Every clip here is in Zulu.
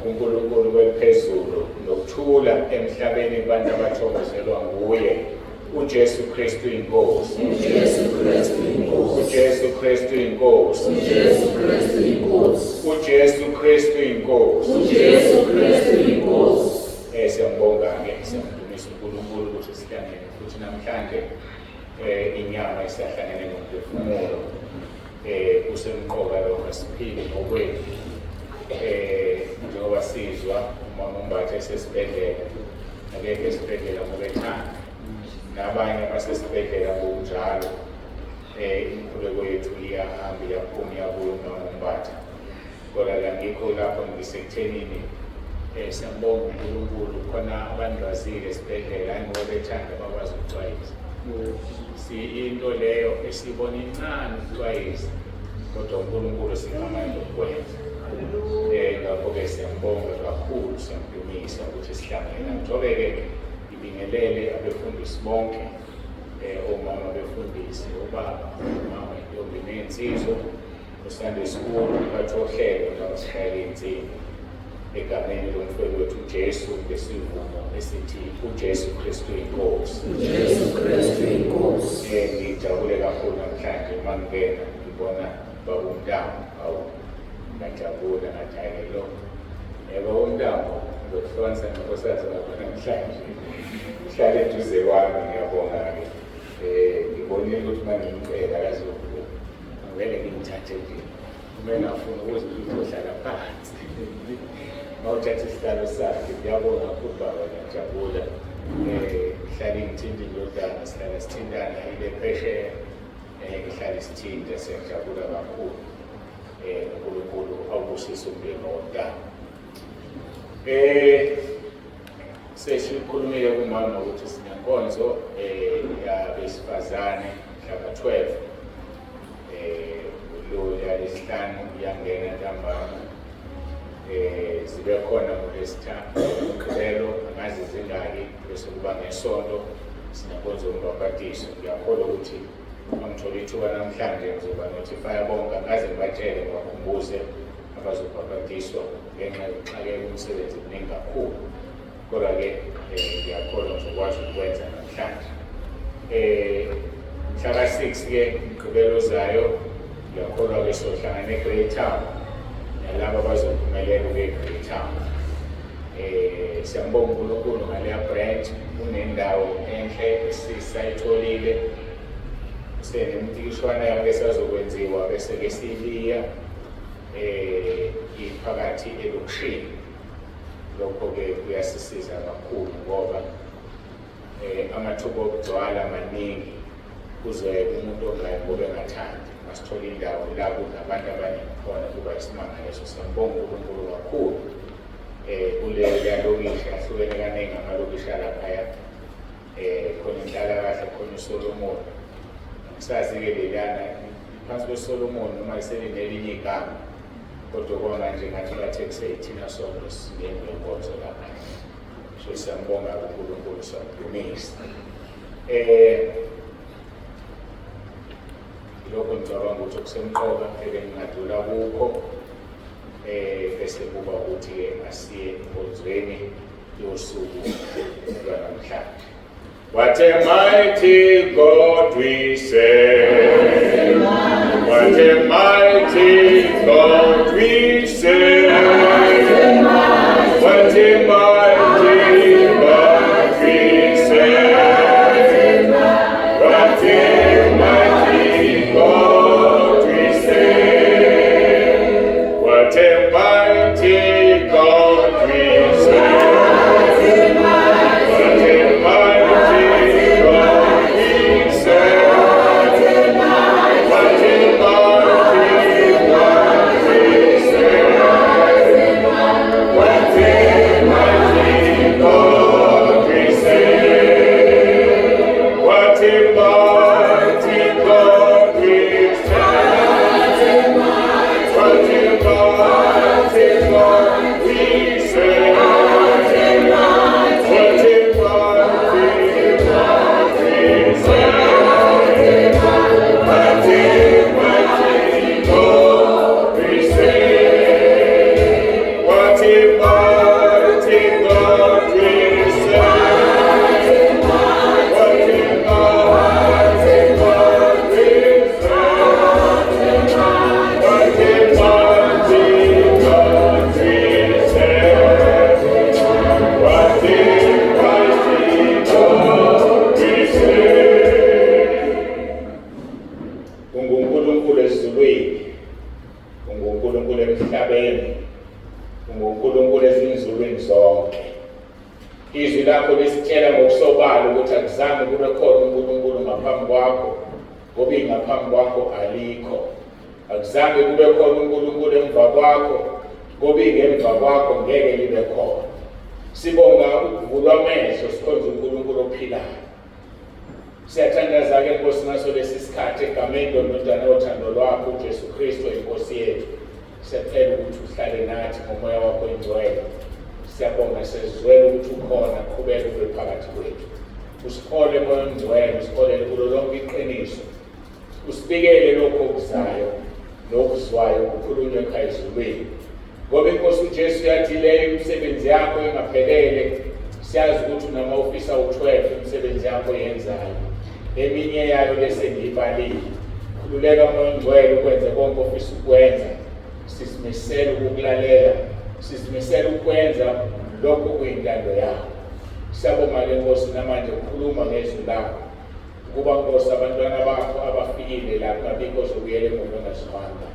kuNkulunkulu wephezulu nokuthula emhlabeni kubantu abathokozelwa nguye uJesu Kristu inkosi. uJesu Kristu inkosi. uJesu Kristu inkosi. uJesu Kristu inkosi. uJesu Kristu inkosi. uJesu Kristu inkosi. Siyambonga-ke, siyamdumisa uNkulunkulu ukuthi sihlangene futhi namhlanje inyama isahlangene ngomphefumulo kusemqoka lokho siphile ngokwethu njengoba sizwa umama uMbatha esesibhedlela akekho esibhedlela ngokwethanda nabanye abasesibhedlela ngokunjalo inkululeko yethu iyahamba iyaphuma iyabuya umama uMbatha kodwa ngikho lapho ngisekuthenini siyambonga uNkulunkulu khona abandrazile esibhedlela ngoba bethanda bakwazi ukuxwayisa into leyo esibona incane ukuxwayisa kodwa uNkulunkulu singamandla okwenza ngakho-ke siyambonga kakhulu siyamdumisa ukuthi sihlangene njobe-ke ibingelele abefundisi bonke omama befundisi obaba omama intombi ney'nsizwa uSunday School uphathi wohlelo nabasishayela iy'nsimbi egameni lomfowethu uJesu ngesivumo esithi uJesu Kristu inkosi. uJesu Kristu inkosi. Ngijabule kakhulu namhlanje uma ngibona ngibona babumntambo ngajabula ngathi hayi lo babumntambo ngokuhlukanisa nenkosikazi ngapha namhlanje uhlale eduze kwami ngiyabonga-ke ngibonile ukuthi uma ngimcela kaZulu ngivele ngimthathe nje kumele ngafuna ukuze uzohlala phansi mawuthatha isihlalo sakhe ngiyabonga kakhulu baba ngiyajabula ngihlale ngithinta indodana sihlala sithintana ile phesheya ngihlale sithinta siyajabula kakhulu uNkulunkulu awubusise umndeni wontanga sesikhulumile kumama ukuthi sinenkonzo yabesifazane mhlaka 12 lo yalesihlanu iyangena ntambama zibe khona ngoLwesithathu umqibelo angazi zingaki bese kuba ngesonto sinenkonzo yombhabhatiso ngiyakholwa ukuthi angithola ithuba namhlanje ngizoba notify bonke ngaze ngibatshele ngibakhumbuze abazobhabhatiswa ngenxa yokuxakeka umsebenzi mningi kakhulu kodwa-ke ngiyakholwa ngizokwazi ukwenza namhlanje mhlaka 6-ke umqibelo ozayo ngiyakholwa-ke sohlangana eGreat Town nalabo abazophumelela kwe-Great Town siyambonga uNkulunkulu ngaleya branch unendawo enhle esisayitholile senemtikishwana yake esazokwenziwa bese-ke siliya iphakathi elokishini lokho-ke kuyasisiza kakhulu ngoba amathuba okugcwala amaningi kuzoyeka umuntu ongayi ngoba engathandi masithola indawo la kunabantu abaningi khona kuba isimangaliso siyambonga uNkulunkulu kakhulu kuleya lokishi ahlukene kaningi amalokishi alaphaya khona inhlalakahle khona uSolomon sazi-ke lelana phansi kweSolomon noma selinelinye igama kodwa kwamanje ngathi bathe kuseyithina sonke sinenkonzo lapha so siyambonga uNkulunkulu siyamdumisa lokho ngicabanga ukuthi okusemqoka eke ngingadlula kukho bese kuba ukuthi-ke asiye enkonzweni yosuku lwanamhlanje. What a mighty God we serve. What a mighty God we serve. What a mighty God we serve. What a mighty God we serve. What a mighty God we serve. ezulwini, unguNkulunkulu emhlabeni, unguNkulunkulu ezinzulwini zonke. Izwi lakho lisitshela ngokusobala ukuthi akuzange kube khona uNkulunkulu ngaphambi kwakho, ngoba ingaphambi kwakho alikho. Akuzange kube khona uNkulunkulu emva kwakho, ngoba ingemva kwakho ngeke libe khona. Sibonga ukuvulwa amehlo sikhonza uNkulunkulu ophilayo. Siyathandaza-ke Nkosi ngaso lesi sikhathi egameni lomntwana wothando lwakho uJesu Kristu inkosi yethu. Siyacela ukuthi uhlale nathi ngomoya wakho oyingcwele. Siyabonga sezwele ukuthi ukhona, qhubeka ube phakathi kwethu. Usikhole moya ongcwele, usikholele kulo lonke iqiniso. Usibikele lokho okuzayo nokuzwayo kukhulunywe ekhaya ezulwini. Ngoba inkosi uJesu yathi leyo imisebenzi yakho engaphelele, siyazi ukuthi noma ufisa u-12 imisebenzi yakho yenzayo. Eminye yayo lesengiyibalile. Khululeka moya ongcwele ukwenza konke ofisa ukwenza. Sisimisela ukukulalela, sisimisela ukwenza lokho kuyintando yakho. Siyabonga ke Nkosi namanje ukhuluma ngezwi lakho. Kuba Nkosi abantwana bakho abafikile lapho ngabikho zokuyela emuva ngazihamba.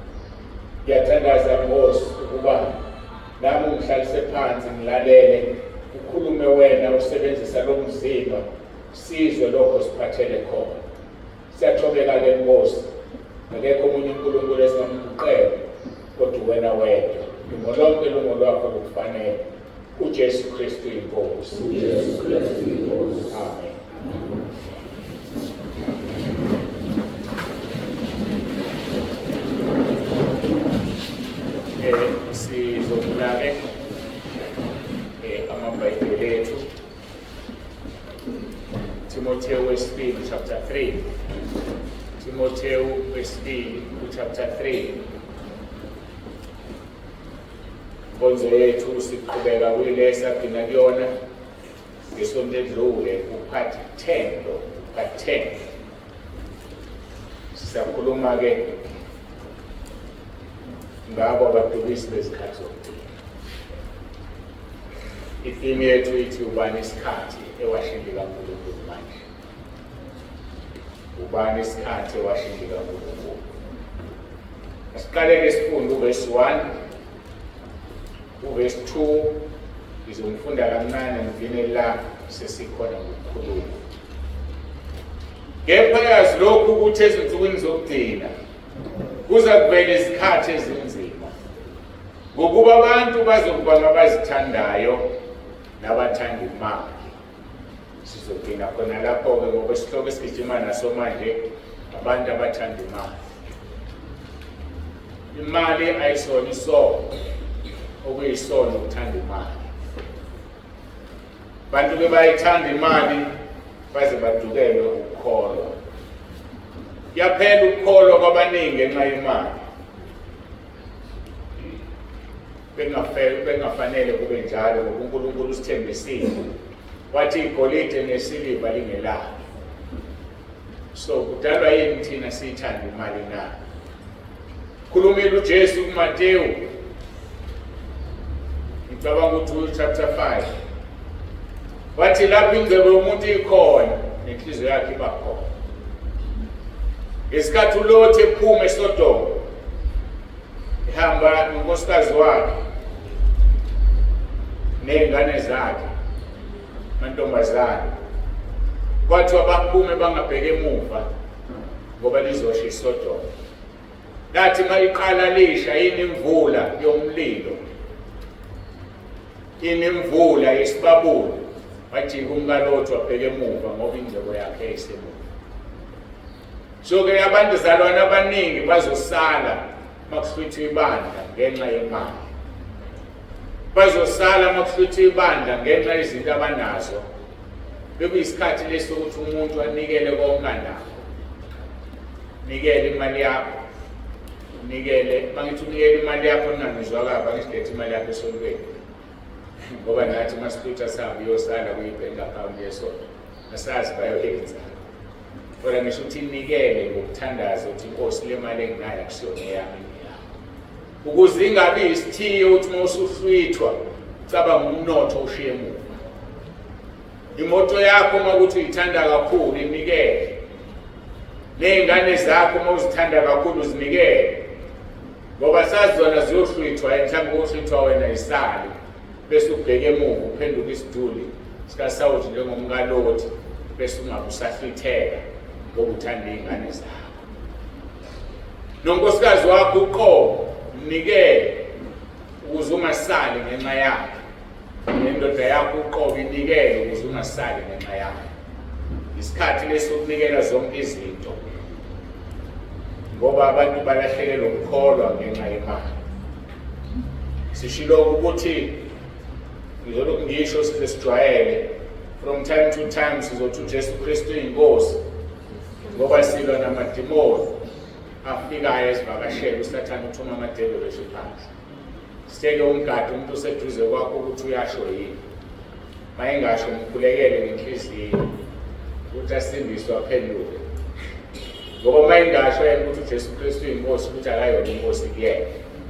Ngiyathandaza Nkosi ukuba nami ngihlalise phansi ngilalele, ukhulume wena usebenzisa lo mzimba, sizwe lokho siphathele khona. Siyathobeka-ke Nkosi, akekho omunye uNkulunkulu esingamguqela kodwa wena wedwa. Lonke ilungu lwakho lukufanele. uJesu Kristu inkosi. Amen. Sizokula-ke amabhayibheli ethu Timotheo wesibili chapter 3. Timotheo wesibili chapter 3. Inkonzo yethu siqhubeka kuyilesa phina kuyona ngesonto edlule upart 10 part 10. Sisakhuluma-ke ngabo abadukisi bezikhathi zokugcina. Itheme yethu ithi ubani isikhathi ewashindi kaNkulunkulu manje. Ubani isikhathi ewashindi kaNkulunkulu. Asiqale ngesifundo verse 1. Verse 2 izomfunda kancane ngivine la sesikhona ngokukhuluma. Kepha yazi lokhu ukuthi ezinsukwini zokugcina kuza kuvela izikhathi ezinzima, ngokuba abantu bazokuba ngabazithandayo nabathanda imali. Sizogcina khona lapho-ke ngoba isihloko esigijima naso manje abantu abathanda imali. Imali ayisona isono, okuyisono ukuthanda imali. Abantu-ke bayithanda imali baze badukelwe ukukholwa. Yaphela ukukholwa kwabaningi ngenxa yemali. Bengafanele kube njalo ngoba uNkulunkulu usithembisile. Wathi igolide nesiliva lingelalo. So kudalwa yini thina siyithanda imali na? Khulumile uJesu kuMateyu ngicabanga ukuthi chapter 5. Wathi lapho ingcebo yomuntu ikhona nenhliziyo yakhe iba khona. Ngesikhathi uLothi ephuma eSodoma ehamba nonkosikazi wakhe ney'ngane zakhe amantombazane, kwathiwa baphume bangabheki emuva ngoba lizosha iSodoma. Lathi uma iqala lisha yini imvula yomlilo, yini imvula yesibabuli, wajika umkaLothi wabheka emuva ngoba ingcebo yakhe yayisemuva. So-ke abantuzalwane abaningi bazosala makuhlwithwa ibandla ngenxa yemali. Bazosala makuhlwithwa ibandla ngenxa yezinto abanazo. Bekuyisikhathi lesi ukuthi umuntu anikele konke anakho. Nikele imali yakho. Nikele, mangithi unikele imali yakho ningangizwa kabi, angilethe imali yakho esontweni. Ngoba nathi masihlwitha sihambe uyosala kuyi-bank account yesonto. Nasazi bayoyenza. Kodwa ngisho ukuthi inikele ngokuthandaza ukuthi inkosi le mali enginayo akusiyona eyami yakho. Ukuze ingabi isithiyo ukuthi uma usuhlwithwa ucabanga umnotho ushiye emuva. Imoto yakho uma ukuthi uyithanda kakhulu inikele. Ney'ngane zakho uma uzithanda kakhulu zinikele. Ngoba sazi zona ziyohlwithwa mhlawumbe uyohlwithwa wena isali. Bese ubheke emuva uphenduka isiduli sikaSawuthi njengomkaLothi bese ungabe usahlwitheka ngoba uthanda iy'ngane zakho. Nonkosikazi wakho uqobo mnikele ukuze ungasali ngenxa yakhe. Nendoda yakho uqobo inikele ukuze ungasali ngenxa yakhe. Isikhathi leso ukunikela zonke izinto ngoba abantu balahlekelwa ukukholwa ngenxa yemali. Sishilo ukuthi ngizolokhu ngisho size sijwayele from time to time sizothi uJesu Kristu inkosi ngoba silwa namadimoni afikayo esivakashela usathane uthuma amadebele eshe phansi. Siteke umgadi umuntu oseduze kwakho ukuthi uyasho yini. Mayingasho mkhulekele ngenhliziyo ukuthi asindiswe aphenduke. Ngoba mayingasho yena ukuthi uJesu Kristu inkosi ukuthi akayona inkosi kuyena.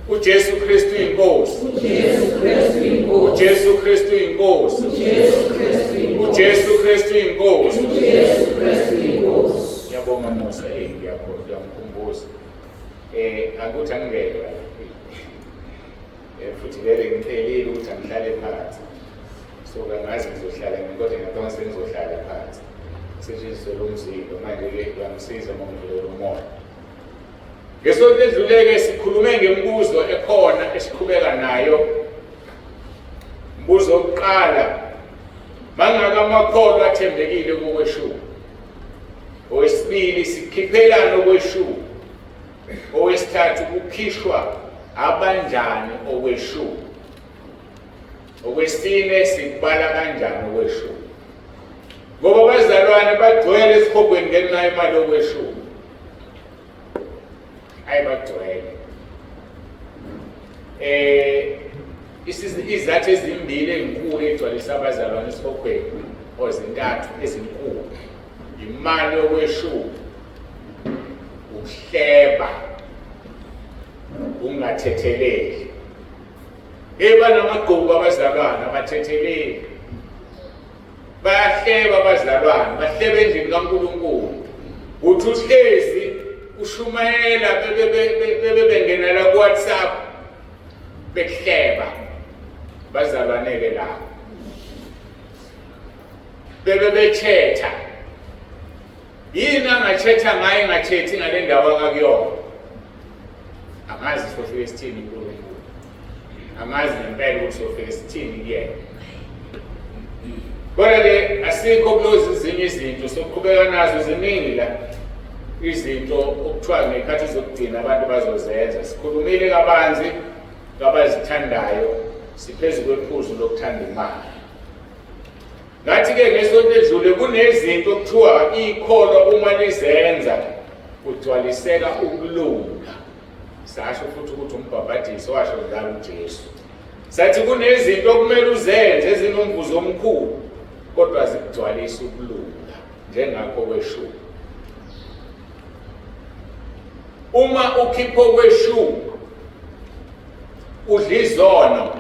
uJesu Kristu inkosi. uJesu Kristu inkosi. uJesu Kristu inkosi. uJesu Kristu inkosi. uJesu Kristu inkosi. uJesu Kristu inkosi. Ngiyabonga Musa ngiyamkhumbuza. Akuthi angeke futhi vele ngicela ukuthi angihlale phansi. So kangazi ngizohlala kodwa ngiyabona sengizohlala phansi. Setshenziswe lo mzimba manje-ke kuyangisiza uma ngidlulela umoya. Ngesonto ledluleke sikhulume ngemibuzo ekhona esiqhubeka nayo. Mbuzo wokuqala, mangaka amakholwa athembekile kokweshumi. Owesibili, sikhiphelana okweshumi. Owesithathu, kukhishwa abanjani okweshumi. Okwesine, sikubala kanjani okweshumi. Ngoba abazalwane bagcwele esikhogweni ngenxa yemali okweshumi. Ayibagcwele. Izathu ezimbili ezinkulu egcwalisa abazalwane esikhogweni ozintathu ezinkulu. Imali okweshumi. Ukuhleba. Ungathetheleli. Banamagqubu abazalwane abathetheleli. Bayahleba abazalwane, bahleba endlini kaNkulunkulu. Uthi uhlezi ushumayela bengenela ku-WhatsApp bekuhleba bazalwane-ke lapho. Bethetha. Yini angathetha ngayo engathethi ngale ndawo akakuyona? Angazi sofike sithini uNkulunkulu. Angazi ngempela ukuthi sofike sithini kuyena. Kodwa-ke asikho kulozi ezinye izinto sokuqhubeka nazo ziningi la izinto okuthiwa ngekhathi zokugcina abantu bazozenza. Sikhulumile kabanzi ngabazithandayo siphezu kwephuzu lokuthanda imali. Ngathi-ke ngesonto edlule kunezinto okuthiwa iy'kholwa uma lizenza kugcwaliseka ukulunga. Sasho futhi ukuthi umbhabhadisi washo njalo uJesu. Sathi kunezinto okumele uzenze ezinomvuzo omkhulu kodwa zikugcwalisa ukulunga njengakho kweshumi. Uma ukhipho kweshumi udla izono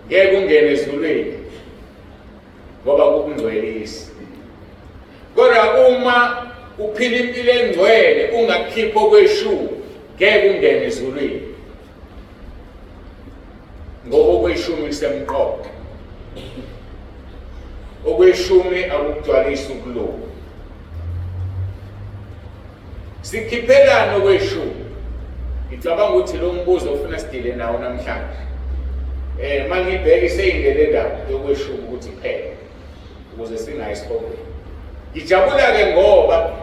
ngeke ungene ezulwini ngoba kukungcwelisa. Kodwa uma uphila impilo engcwele ungakhipho kweshumi ngeke ungene ezulwini ngoba okweshumi lisemqoka. Okweshumi akugcwalisa ukulunga. Sikhiphelana okweshumi. Ngicabanga ukuthi lo mbuzo ufuna sidile nawo namhlanje. Mangibheke iseyindele ndaba yokweshumi ukuthi phela ukuze singayisikhobeni. Ngijabula-ke ngoba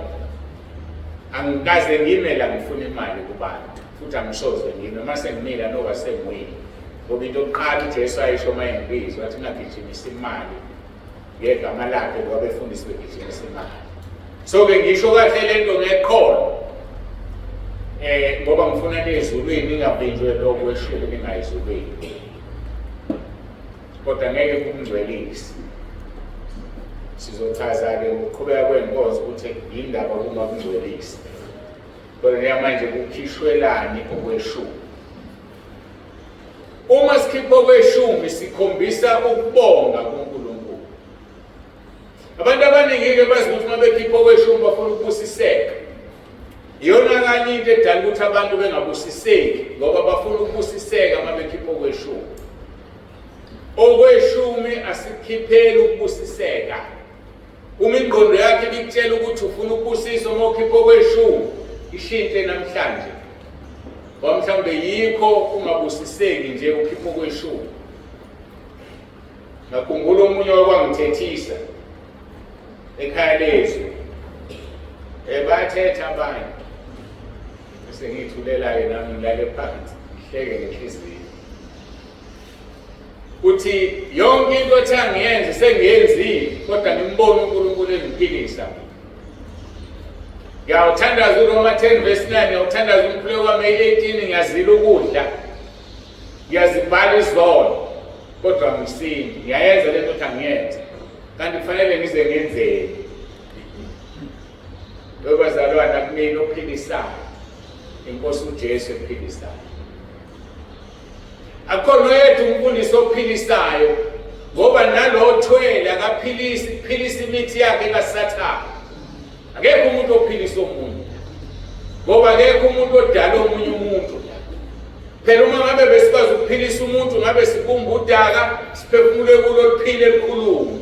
angikaze ngime la ngifuna imali kubantu futhi angisoze ngime mase ngimila noba sengwini. Ngoba into yokuqala uJesu ayisho uma engibizwa wathi ngagijimisa imali ngegama lakhe ngoba befundisi begijimisa imali. So-ke ngisho kahle lento ngekholwa ngoba ngifuna nezulwini ngingavinjwe lokho kweshumi ningayizulwini. Kodwa ngeke kumngcwelise. Sizochaza-ke ngokuqhubeka kwenkonzo ukuthi yindaba kungakungcwelisi. Kodwa njengamanje kukhishwelani okweshumi. Uma sikhipha okweshumi sikhombisa ukubonga kuNkulunkulu. Abantu abaningi-ke bazi ukuthi uma bekhipha okweshumi bafuna ukubusiseka. Iyona kanye into edala ukuthi abantu bengabusiseki ngoba bafuna ukubusiseka uma bekhipha okweshumi. Okweshumi asikhipheli ukubusiseka. Uma ingqondo yakhe ikutshela ukuthi ufuna ukubusiswa uma ukhipha okweshumi, ishinte namhlanje. Ngoba mhlawumbe yikho ungabusiseki nje ukhipha okweshumi. Ngakhumbula omunye wakwangithethisa ekhaya lethu. Bathetha abanye. Sengithulelayo nami ngilale phansi, ngihleke ngenhliziyo. Uthi yonke into ethi angiyenze sengiyenzile, kodwa ngimbone uNkulunkulu engiphilisa. Ngiyawuthandaza uRoma 10:9, ngiyawuthandaza umkhuleko wami 18, ngiyazila ukudla. Ngiyazibhala izono, kodwa ngisindi. Ngiyayenza lento ethi angiyenze. Kanti kufanele ngize ngenzeni. Bazalwane akumina ophilisayo. Inkosi uJesu ephilisayo. Akhona yethu umfundisi ophilisayo ngoba nalo othwele akaphilisi, philisa imithi yakhe kaSathane. Akekho umuntu ophilisa omunye. Ngoba akekho umuntu odala omunye umuntu. Phela uma ngabe besikwazi ukuphilisa umuntu ngabe sibumba udaka, siphefumule kulo liphile elikhulu.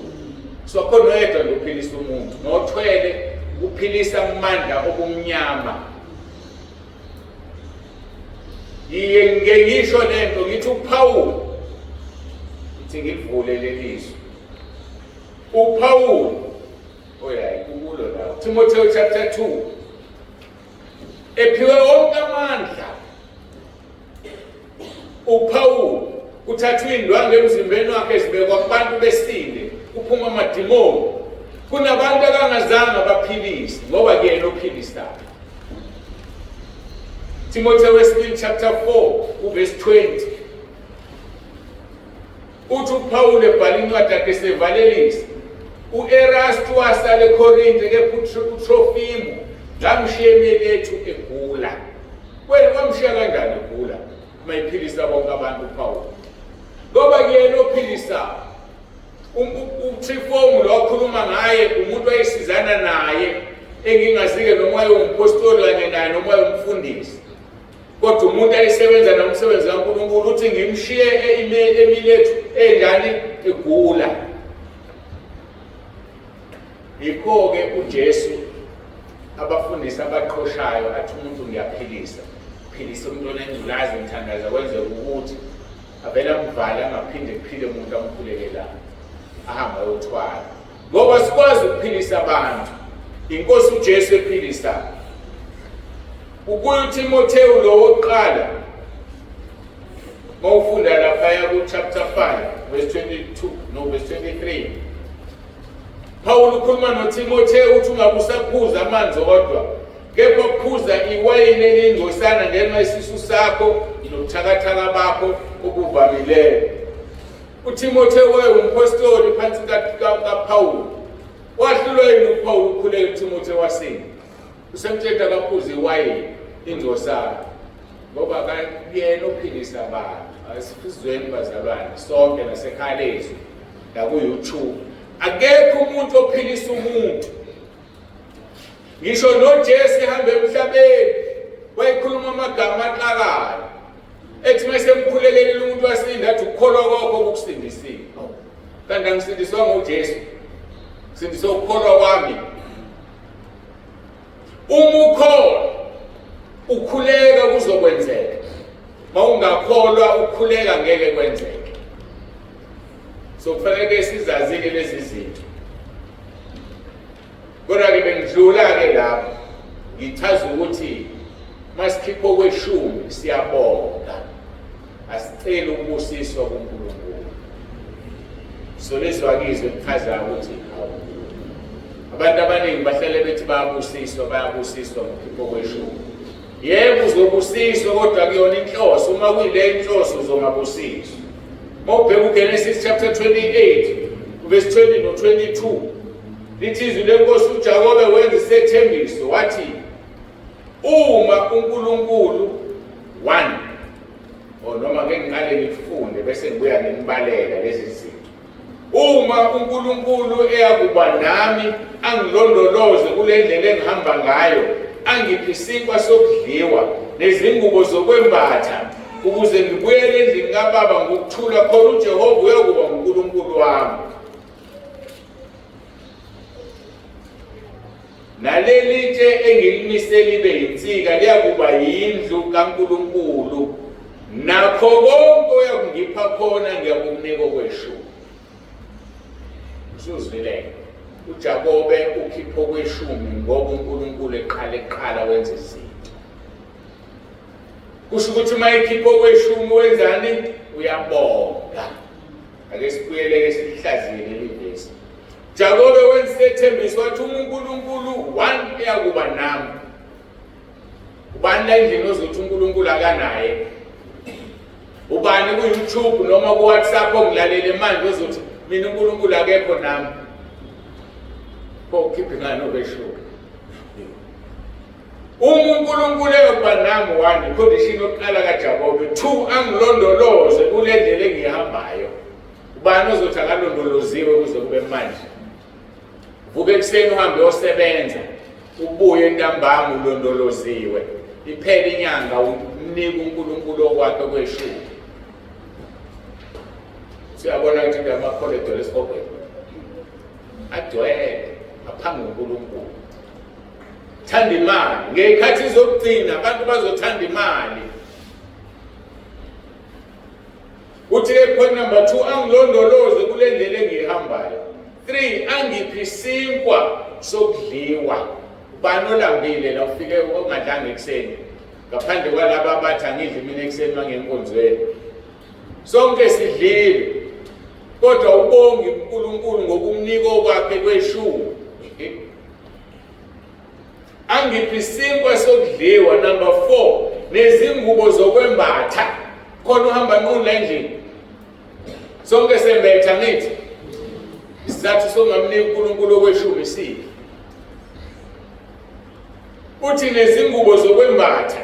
So akhona yedwa lo ophilisa umuntu, nothwele uphilisa amandla obumnyama. Ngisho lento ngithi uPaul ithi ngivule lelizwi. uPaul oyayi kulo la Timothy chapter 2 ephiwe wonke amandla. uPaul kuthathwa indwangu emzimbeni wakhe ezibekwa kubantu besinde, kuphuma amadimoni. Kunabantu abangazange baphilise ngoba kuyena ophilisayo. Timothy wesibili chapter 4 verse 20. Uthi uPaul ebhala incwadi yakhe esevalelisa. uErastu wasale eKorinte ke uTrofimo ngamshiya emelethu egula. Wamshiya kanjani egula? Mayiphilisa bonke abantu uPaul. Ngoba kuyena ophilisayo. uTrofimo lo wakhuluma ngaye umuntu wayesizana naye engingazike noma wayeumphostoli kanye naye noma wayemfundisi. Kodwa umuntu ayisebenza nomsebenzi kaNkulunkulu uthi ngimshiye emilethu enjani egula. Yikho-ke uJesu abafundisi abaqhoshayo athi umuntu ngiyaphilisa. Philisa umuntu onengculazi ngithandaza kwenzeka ukuthi avela mvala angaphinde kuphile umuntu amkhulekela ahamba ayothwala. Ngoba sikwazi ukuphilisa abantu. Inkosi uJesu ephilisa. Ukuyo Timotheo lo wokuqala mawufunda lapha ku chapter 5 verse 22 no verse 23. Paul ukhuluma noTimotheo uthi ungabusaphuza amanzi kodwa kepha phuza iwayini elingcosana ngenxa yesisu sakho nobuthakathaka bakho okuvamileyo. uTimotheo wayeumphostoli phansi kaPaul. Wahlulwa yini uPaul ukukhuleka uTimotheo wasini? Usemtshela kaphuza iwayini ingcosana ngoba kuyena ophilisa abantu. Asifizweni bazalwane sonke nasekhaya lethu la ku YouTube. Akekho umuntu ophilisa umuntu. Ngisho noJesu ehamba emhlabeni wayekhuluma amagama axakayo. Ethi mase mkhulekele umuntu wasinda athi ukukholwa kwakho ukusindisile. Kanti angisindiswa ngoJesu. Sindiswa ukukholwa kwami. Umukholwa ukhuleka kuzokwenzeka. Mawungakholwa ukukhuleka ngeke kwenzeke. So kufanele sizazike lezi zinto. Kodwa ke bengidlula ke lapho ngichaza ukuthi masikhipha okweshumi siyabonga. Asicela ukubusiswa kuNkulunkulu. So lezwakizwe kuchaza ukuthi abantu abaningi bahlele bethi bayabusiswa ngokukhipha okweshumi. Yebo uzobusiswa kodwa kuyona inhloso. Uma kuyile inhloso uzongabusiswa. Mawubheka uGenesis chapter 28 verse 20 no 22. Lithi izwi lenkosi uJakobe wenza isethembiso wathi uma uNkulunkulu 1 noma ke ngiqale ngifunde bese ngibuya ngimbalela lezi zinto. Uma uNkulunkulu eyakuba nami angilondoloze kule ndlela engihamba ngayo angiphe isinkwa sokudliwa nezingubo zokwembatha ukuze ngibuyele endlini kababa ngokuthula, khona uJehova uyakuba nguNkulunkulu wami. Naleli tshe engilimisele libe yinsika liyakuba yindlu kaNkulunkulu, nakho konke uyakungipha khona ngiyakunika okweshumi. Usuzwile uJakobe ukhipha okweshumi ngoba uNkulunkulu eqala wenza izinto. Kusho ukuthi uma ekhipha okweshumi wenzani? Uyabonga. Ake sibuyele sihlaziye leli vesi. Jakobe wenza ithembiso wathi uNkulunkulu one uyakuba nami. Ubani la endlini ozothi uNkulunkulu akanaye? Ubani ku YouTube noma ku WhatsApp ongilalele manje ozothi mina uNkulunkulu akekho nami? Khipha ngani okweshumi. uNkulunkulu eyokuba nami one, condition yokuqala kaJakobe. Two, angilondoloze kule ndlela engihambayo. Ubani ozothi akalondoloziwe kuze kube manje? Vuke ekuseni uhambe uyosebenza, ubuye ntambama ulondoloziwe. Iphela inyanga umnika uNkulunkulu okwakhe kweshumi. Siyabona ukuthi ngamakholedo lesikole adwele aphambi kuNkulunkulu. Thanda imali ngekhathi zokugcina abantu bazothanda imali. Uthi ke point number 2, angilondoloze kule ndlela engihambayo. 3, angiphe isinkwa sokudliwa. Ubani olambile la ufike ongadlanga ekuseni ngaphandle kwalabo abathi angidli mina ekuseni mangenkonzweni. Sonke sidlile kodwa ubonge uNkulunkulu ngokumnika okwakhe kweshumi. Angiphe isinkwa sokudliwa. Number 4, nezingubo zokwembatha. Khona uhamba nqunla endlini sonke sembetha nithi isizathu songamnika uNkulunkulu okweshumi sithi uthi nezingubo zokwembatha.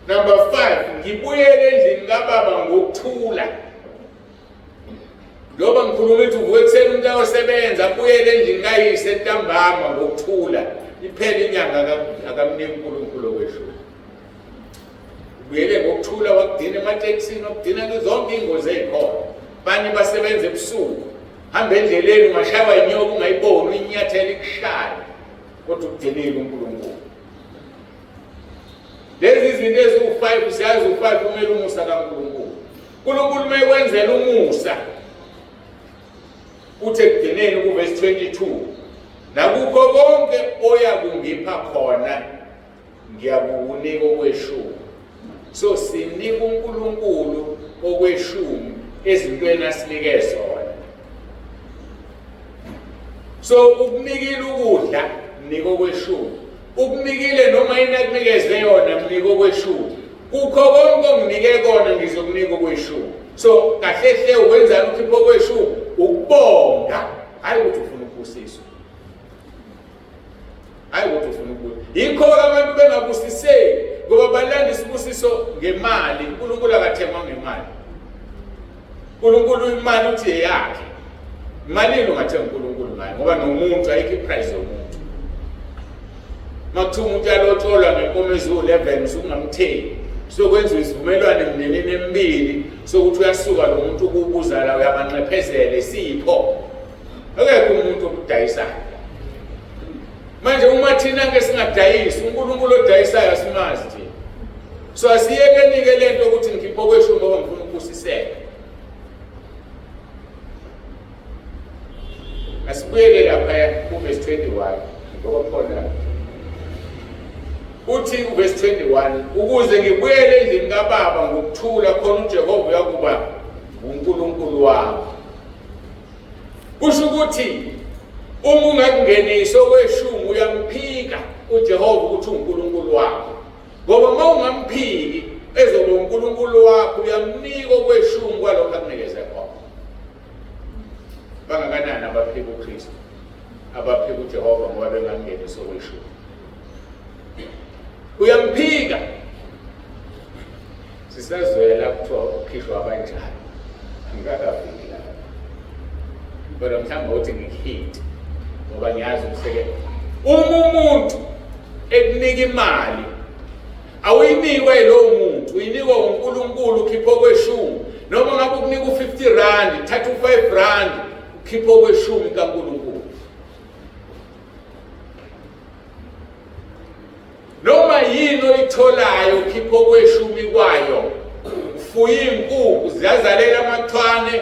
Number 5, ngibuyele endlini kababa ngokuthula. Ngoba ngikhuluma ukuthi uvuke ekuseni umuntu ayosebenza abuyele endlini kayise ntambama ngokuthula. Iphela inyanga akamnika uNkulunkulu okweshumi. Ubuyele ngokuthula wakudina ematekisini, wakudina zonke ingozi ezikhona. Bani basebenza ebusuku, hamba endleleni ungashaywa inyoka ungayiboni inyathela ikushaya, kodwa ukudinile uNkulunkulu. Lezi izinto eziwu5 siyazi u5 kumele umusa kaNkulunkulu. uNkulunkulu mayekwenzela umusa uthi ekugcineni kuverse 22, nakukho konke oyakungipha khona ngiyakunika okweshumi. So sinika uNkulunkulu okweshumi ezintweni asinike zona. So ukunikile ukudla mnika okweshumi, ukunikile noma inakunikeze yona mnika okweshumi, kukho konke onginike kona ngizokunika okweshumi. So kahle hle ukwenzani ukhipha okweshumi? Ukubonga, hayi ukuthi ufuna ukubusiswa. Hayi ukuthi ufuna ukubusiswa. Yikho abantu bengabusiseki ngoba balanda isibusiso ngemali. uNkulunkulu akathengwa ngemali. uNkulunkulu imali uthi eyakhe. Imali ungathenga uNkulunkulu ngayo ngoba nomuntu ayikho iprice yomuntu. Makuthiwa umuntu yalotholwa ngenkomo eziwu11 usungamthengi, sokwenziwa isivumelwano emindenini emibili sokuthi uyasuka lo muntu ukubuza la uyabanxephezela isipho. Akekho umuntu okudayisayo. Manje uma thina ke singadayisi, uNkulunkulu odayisayo asimazi thina. So asiyekenike lento ukuthi ngikhipha okweshumi ngoba ngifuna ukubusiseka. Asibuyele lapha kuverse 21 ngoba khona uthi kuverse 21, ukuze ngibuyele endlini kababa ngokuthula khona uJehova uyakuba uNkulunkulu wami. Kusho ukuthi uma ungakungenisa okweshumi uyamphika uJehova ukuthi uNkulunkulu wakho. Ngoba uma ungamphiki ezoba uNkulunkulu wakho uyamnika okweshumi kwalokho akunikeze khona. Bangakanani abaphika uKristu, abaphika uJehova ngoba bengangenisa okweshumi? Uyamphika. Sisazwela kuthiwa ukhishwa abanjani. Ngikakafiki la. Kodwa mhlawumbe uthi ngihit ngoba ngiyazi ukusebenza. Uma umuntu ekunika imali awuyinikwe lowo muntu, uyinikwa uNkulunkulu ukhipha okweshumi. Noma ngabe ukunika u50 rand, thatha u5 rand ukhipha okweshumi kaNkulunkulu. Noma yini oyitholayo ukhipha okweshumi kwayo. Ufuye inkukhu ziyazalela amathwane,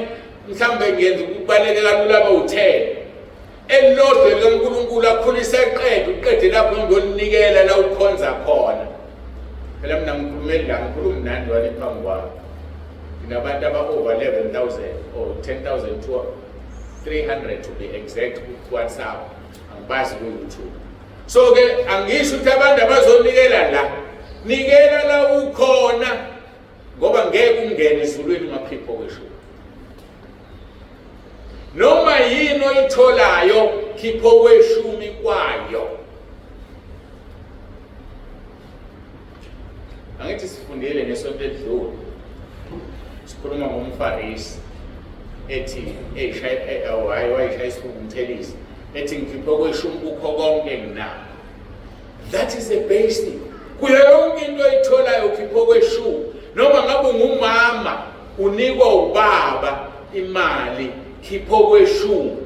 mhlambe ngenza ukubaleke kalula abawu10. Elilodwa likaNkulunkulu akhulisa iqedwe, uqede lapho ngiyolinikela la ukhonza khona. Phela mina ngikhulumeli la, ngikhuluma nandi wale phambi kwami. Nginabantu aba-over 11,000 or 10,300 to be exact ku-WhatsApp, angibazi ku-YouTube. So-ke angisho ukuthi abantu abazonikela la, nikela la ukhona, ngoba ngeke ungene ezulwini ungakhipha okweshumi. Noma yini oyitholayo khipha okweshumi kwayo. Angithi sifundile nesonto edlule, sikhuluma ngomFarisi ethi wayishaya isifuba umthelisi, ethi ngikhipha okweshumi kukho konke nginakho. That is the basic. Kuyo yonke into oyitholayo ukhipha okweshumi. Noma ngabe ungumama unikwa ubaba imali, khipha okweshumi.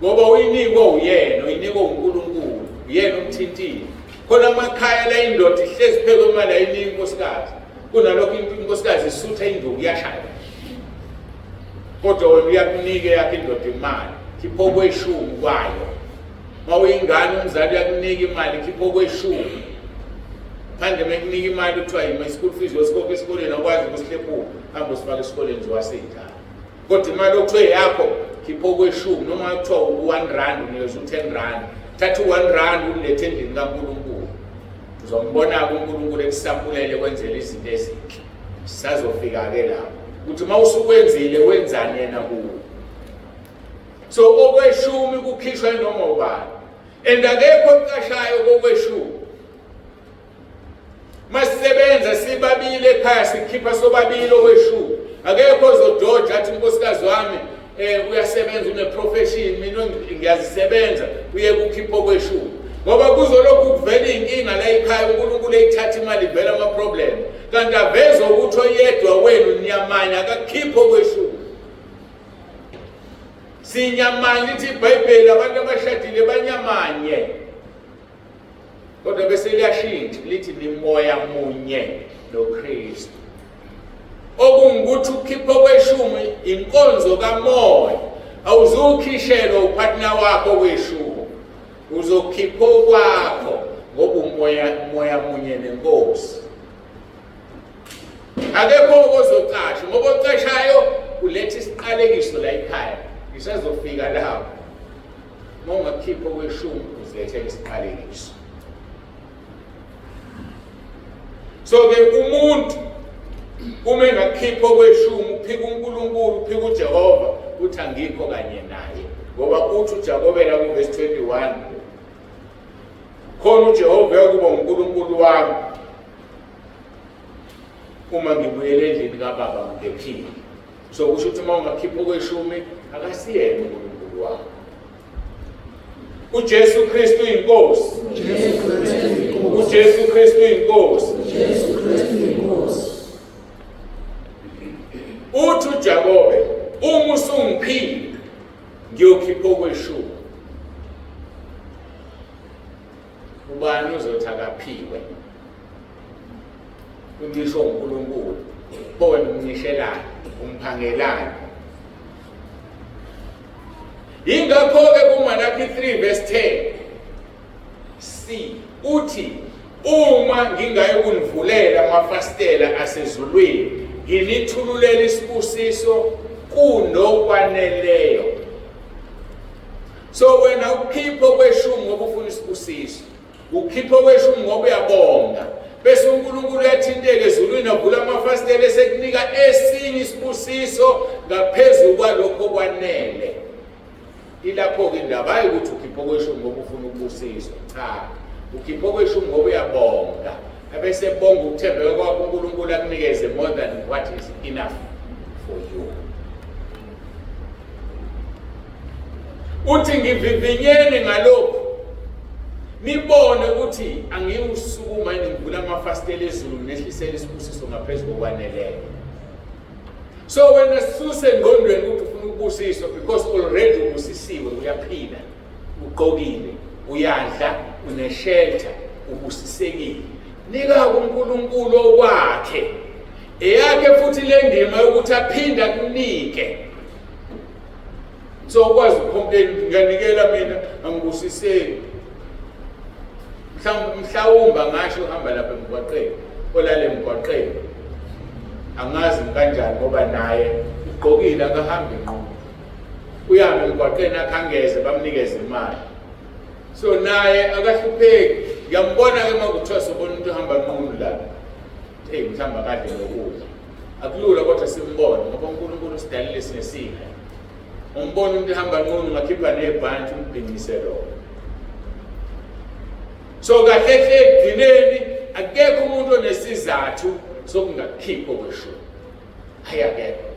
Ngoba uyinikwa uyena, uyinikwa uNkulunkulu, uyena umthintile. Khona amakhaya la indoda ihlezi phezu kwemali ayinika inkosikazi. Kunalokho inkosikazi isutha induku iyashaya. Kodwa wena uyakunika yakhe indoda imali, khipha okweshumi kwayo. Mawuyingane umzali uyakunika imali, khipha okweshumi. Phande mekunika imali kuthiwa school fees yosikhokhela esikoleni akwazi ukusihlephuka, hamba usifaka esikoleni nje wasey'khaya. Kodwa imali okuthiwa yakho khipha okweshumi, noma kuthiwa u1 rand unikeza u10 rand. Thatha u1 rand ulethe endlini kaNkulunkulu. Uzombona-ke uNkulunkulu ekusampulele kwenzela izinto ezinhle. Sisazofika-ke lapho ukuthi uma usukwenzile wenzani yena kuwo. So okweshumi kukhishwa noma ubani. And akekho oqashayo kokweshumi. Masisebenza sibabili ekhaya sikhipha sobabili okweshumi. Akekho ozodoja athi unkosikazi wami uyasebenza une-profession, mina ngiyazisebenza, uye kukhipha okweshumi. Ngoba kuzolokhu kuvela inkinga la ekhaya, uNkulunkulu eyithatha imali ivela ama-problem. Kanti aveze ukuthi oyedwa wenu niyamanya akakhipha okweshumi. Sinyamanye lithi iBhayibheli abantu abashadile banyamanye. Kodwa bese liyashintsha lithi nimoya munye noKristu. Okungukuthi ukukhipha okweshumi inkonzo kamoya. Awuzukhishelwa upartner wakho okweshumi. Uzokhipha okwakho ngoba umoya munye nenkosi. Akekho ozoqasha, ngoba oqashayo uletha isiqalekiso la ekhaya. Isazofika lapho. Uma ungakhipha okweshumi uzilethela isiqalekiso. So-ke umuntu uma engakhipha okweshumi uphika uNkulunkulu, uphika uJehova, uthi angikho kanye naye. Ngoba uthi uJakobe la kuverse 21, khona uJehova yakuba uNkulunkulu wami uma ngibuyele endlini kaBaba ngiphile. So kusho ukuthi uma ungakhipha okweshumi akasiyena uNkulunkulu wami. uJesu Kristu inkosi. uJesu Kristu inkosi. Uthi uJakobe, uma usungiphile ngiyokhipha okweshumi. Ubani uzothi akaphiwe? Ungisho uNkulunkulu. Bona umnishelani, umphangelani. Ingakho-ke kuMalaki 3 verse 10 C uthi uma ngingayokunivulela amafastela asezulwini nginithululela isibusiso kunokwaneleyo. So wena ukhipha okweshumi ngoba ufuna isibusiso, ukhipha okweshumi ngoba uyabonga, bese uNkulunkulu uyathinteka ezulwini avula amafastela esekunika esinye isibusiso ngaphezulu kwalokho okwanele. Ilapho-ke indaba hayi ukuthi ukhipha okweshumi ngoba ufuna ukubusiswa. Cha, ukhipha okweshumi ngoba uyabonga. Abese bonga ukuthembeka kwakho uNkulunkulu akunikeze more than what is enough for you. Uthi ngivivinyeni ngalokho nibone ukuthi angiwusukuma ngivula amafastela ezulu nehlisela isibusiso ngaphezulu kokwaneleyo. So wena sisuse engqondweni ukuthi ufuna ukubusiswa because already ubusisiwe, uyaphila, uqokile, uyadla, une-shelter, ubusisekile. Nika uNkulunkulu okwakhe, eyakhe futhi le ndima yokuthi aphinde akunike. So ukwazi ucomplain, ngiyanikela mina angibusiseki. Mhlawumbe ngasho uhamba lapha emgwaqeni, olale emgwaqeni. Angazi kanjani ngoba naye ugqokile akahambi ngqo. Uyahamba emgwaqeni akhangeze bamnikeze imali. So naye akahlupheki. Ngiyambona ke makuthiwa sobona umuntu uhamba nqunu la. Mhlamba kade ngokudla. Akulula kodwa simbone ngoba uNkulunkulu sidalile sinesipho. Umbona umuntu uhamba nqunu ngakhipha nebhanti umbhinyise lo. So kahle ekugcineni akekho umuntu onesizathu sokungakhipha okweshumi. Ayakekho.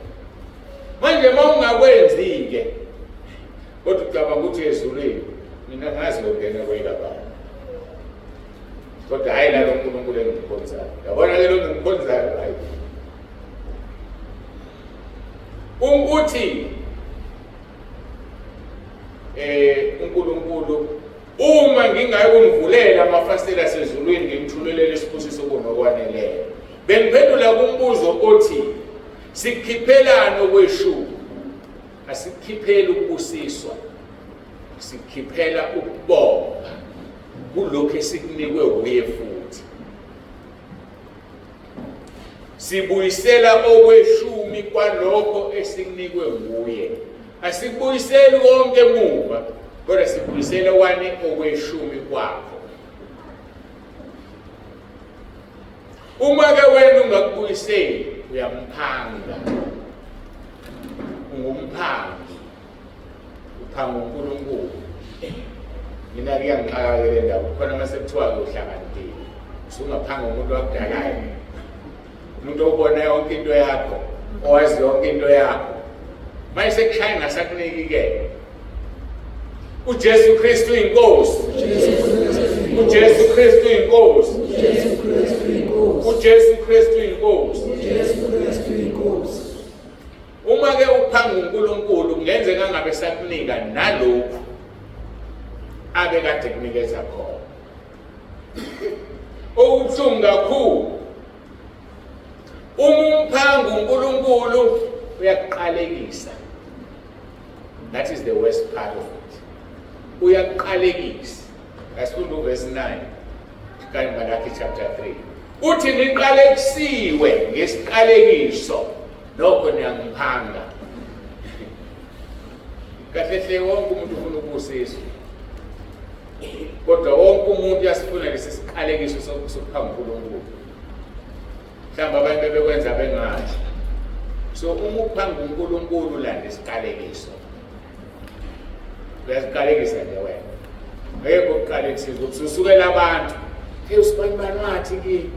Manje mawungakwenzi-ke kodwa ucabanga ukuthi ezulwini mina ngazi ngokungena kwelabana. Kodwa hayi la uNkulunkulu engikhonzayo. Yabona ke lo ngikhonzayo hayi. Ukuthi uNkulunkulu uma ngingayi kungivulela amafastela asezulwini ngimthulelele isibusiso kunokwaneleyo. Bengiphendula kumbuzo othi sikhiphelana okweshumi. Asikhipheli ukubusiswa. Sikhiphela ukubonga kulokho esikunikwe uye futhi. Sibuyisela okweshumi kwalokho esikunikwe nguye. Asikubuyiseli konke emuva, kodwa sibuyisela wani okweshumi kwakho. Uma ke wena ungakubuyiseli uyamphanga. Ungumphanga. Uphanga uNkulunkulu. Mina ngiyangixaka le ndawo khona mase kuthiwa uhlakaniphile. Usungaphanga umuntu wakudalayo. Umuntu obona yonke into yakho, owazi yonke into yakho. Mase kushaya ngasakuniki-ke. uJesu Kristu inkosi. uJesu Kristu inkosi. uJesu Kristu inkosi. Uma ke uphanga uNkulunkulu kungenzeka ngabe sakunika nalokho abekade kunikeza khona. Okubuhlungu kakhulu umphanga uNkulunkulu uyakuqalekisa. That is the worst part of it. Uyakuqalekisa. Asifunda uverse 9 kaMalaki chapter 3. Uthi niqalekisiwe ngesiqalekiso nokho niyamphanga. Kahle wonke umuntu ufuna ukubusiswa. Kodwa wonke umuntu uyasifuna lesi siqalekiso sokuphanga uNkulunkulu. Mhlawumbe abantu bebekwenza bengazi. So uma uphanga uNkulunkulu landa isiqalekiso. Uyasiqalekisa nje wena. Ngeke ukuqalekisa ukuthi usukela abantu. Usibani wathi ki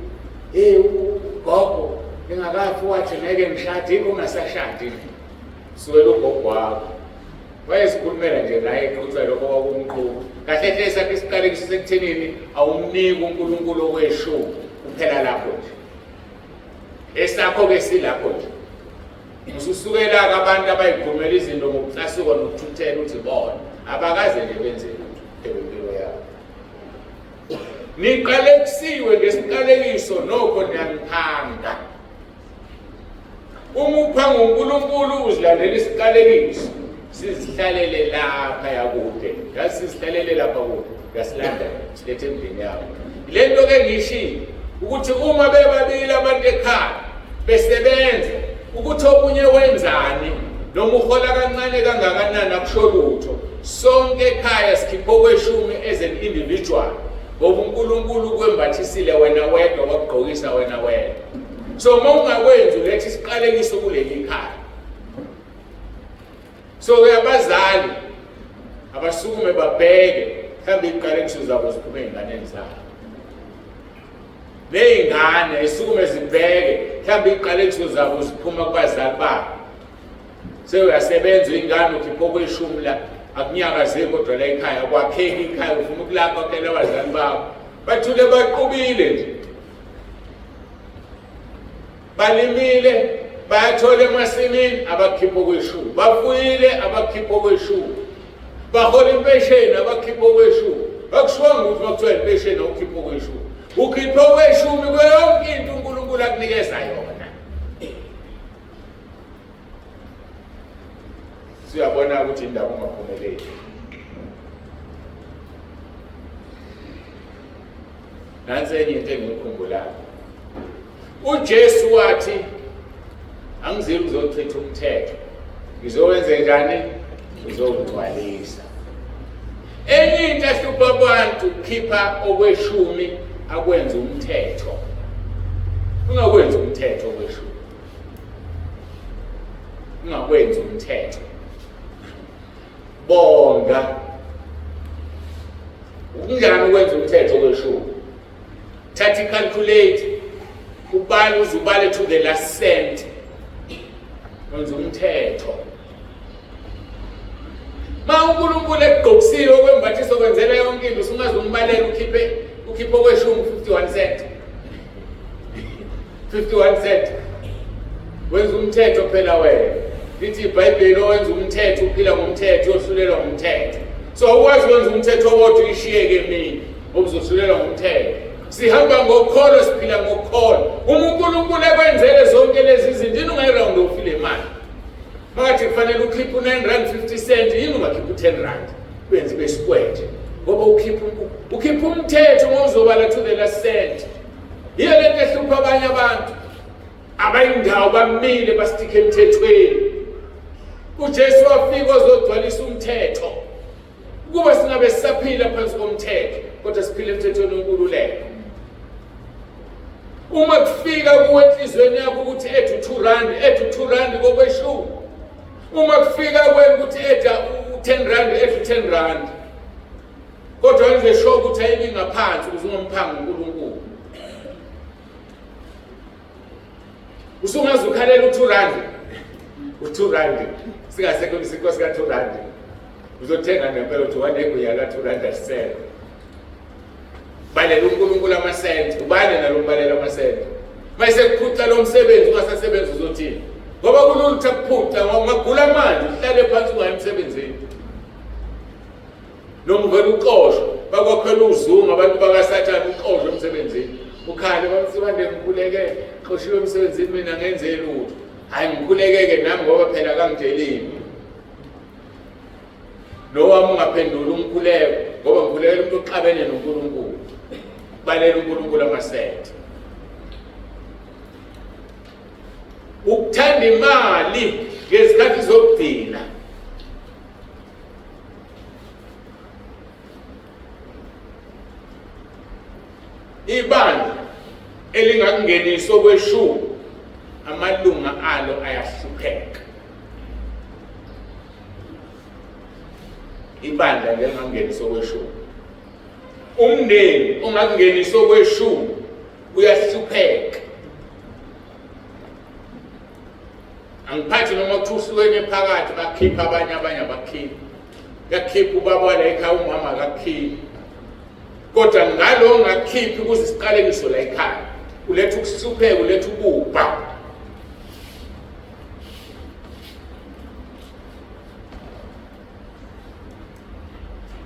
ugogo ngingakafi wathi ngeke ngishade ungasashadi. Suwela ugogo wakho. Wayesikhulumela nje naye ukuthi lokho kwakumqhubu. Kahle hle sakhe isiqalekiso sekuthenini awumniki uNkulunkulu okweshumi kuphela lapho nje. Esakho ke silapho nje. Ususukela abantu abayikhulumela izinto ngokuhlasuka nokuthuthela uthi bona abakaze nje benze lutho empilo yabo. Niqalekisiwe ngesiqalekiso nokho niyamphanga. Uma uphanga uNkulunkulu uzilandela isiqalekiso sizihlalele lapha yakude. Yasizihlalele lapha kude. Yasilanda silethe emndeni yabo. Lento ke ngishilo ukuthi uma bebabili abantu ekhaya besebenza ukuthi omunye wenzani noma uhola kancane kangakanani akusho lutho. Sonke ekhaya sikhipha okweshumi as an individual. Ngoba uNkulunkulu kwembathisile wena wedwa wakugqokisa wena wedwa. So uma ungakwenzi ulethe isiqalekiso kuleli khaya. So abazali abasukume babheke mhlawumbe iqalekiso zabo ziphume ey'nganeni zabo. Ney'ngane isukume zibheke mhlawumbe iqalekiso zabo ziphuma kubazali babo. Seyasebenza ingane ukhipha okweshumi la akunyakaze kodwa la ekhaya akwakheki ikhaya ufuna ukulapha kwakhela abazali bakho bathule baqubile nje balimile bayathola emasimini abakhipha okweshumi bafuyile abakhipha okweshumi bahola impesheni abakhipha okweshumi akushwanga ukuthi makuthiwa impesheni awukhipha okweshumi ukhipha okweshumi kweyonke into uNkulunkulu akunikeza yona. Siyabona ukuthi indaba ungaphumeleli. Nansi enye into engikhumbulayo. uJesu wathi angizeli uzochitha umthetho. Ngizowenza njani? Ngizowugcwalisa. Enye into ehlupha abantu khipha okweshumi akwenza umthetho. Ungakwenza umthetho okweshumi. Ungakwenza umthetho. Bonga. Unjani ukwenza umthetho okweshumi? Thatha calculate. Ubale uzubale to the last cent. Wenza umthetho. Ma uNkulunkulu egqokisile okwembathiso kwenzela yonke into usungaze umbalele ukhiphe okweshumi 51 cent. 51 cent. Wenza umthetho phela wena. Lithi iBhayibheli owenza umthetho uphila ngomthetho uyohlulelwa ngomthetho. So ukwazi ukwenza umthetho owodwa uyishiyeke mina obuzohlulelwa ngomthetho. Sihamba ngokholo siphila ngokholo. uNkulunkulu ekwenzele zonke lezi zinto yini ungayiround ufile imali. Makathi kufanele ukhiphe u9.50 yini ungakhipha u10 rand. Wenze besikwethe. Ngoba ukhipha umthetho ngozobala to the last cent. Yiyo lento ehlupha abanye abantu. Abayindawo bamile basitike emthethweni. uJesu wafika uzogcwalisa umthetho. Kuba singabe sisaphila phansi komthetho kodwa siphile emthethweni onkululeko. Uma kufika kuwe enhlizweni yakho ukuthi ethu 2 rand kokweshumi. Uma kufika kwenu ukuthi etha u10 rand ethu 10 rand. Kodwa wenze sure ukuthi ayibi ngaphansi ukuze ungomphanga uNkulunkulu. Usungaze ukhalela u2 rand. U2 rand. Singasekho isikho sika 2 rand. Uzothenga ngempela uthi waneko yala 2 rand asisele. Balela uNkulunkulu amasenti, ubale nalokubalela amasenti. Mayise kuphutha lo msebenzi ungasasebenza uzothini? Ngoba kulula ukuphutha ngagula manje uhlale phansi ungayi emsebenzini. Noma uvela uqoshwe, bakwakhela uzungu abantu bakaSathane uqoshwe emsebenzini. Ukhale bamsibande ngikhuleke, qoshiwe emsebenzini mina ngenze lutho. Hayi ngikhulekeke nami ngoba phela kangidelile. Nowami ungaphendula umkhuleko ngoba ngikhulekela umuntu oxabene noNkulunkulu. Balela uNkulunkulu amasenti. Ukuthanda imali ngezikhathi zokugcina. Ibandla elingakungenisa okweshumi amalunga alo ayahlupheka. Ibandla elingakungenisa okweshumi. Umndeni ongakungenisa okweshumi uyahlupheka. Angiphathi noma kuthuhlweni ephakathi bakhipha abanye abakhipha. Yakhipha ubaba la ekhaya umama akakhiphi. Kodwa ngalo ongakhiphi ukuze siqalekiso la ekhaya. Uletha ukuhlupheka, uletha ukubha.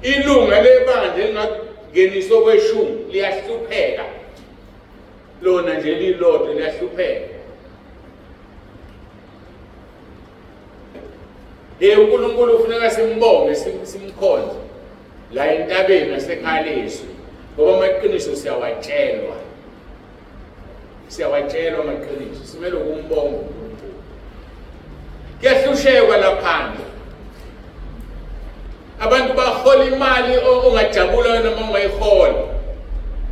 Ilunga lebandla elingakungenisa okweshumi liyahlupheka. Lona nje lilodwa liyahlupheka. uNkulunkulu ufuneka simbonge simkhonze la entabeni nasekhaliswe ngoba amaqiniso siyawatshelwa amaqiniso simele ukumbonga uNkulunkulu. Kuyahlushekwa laphandle abantu bahola imali ongajabula noma ungayihola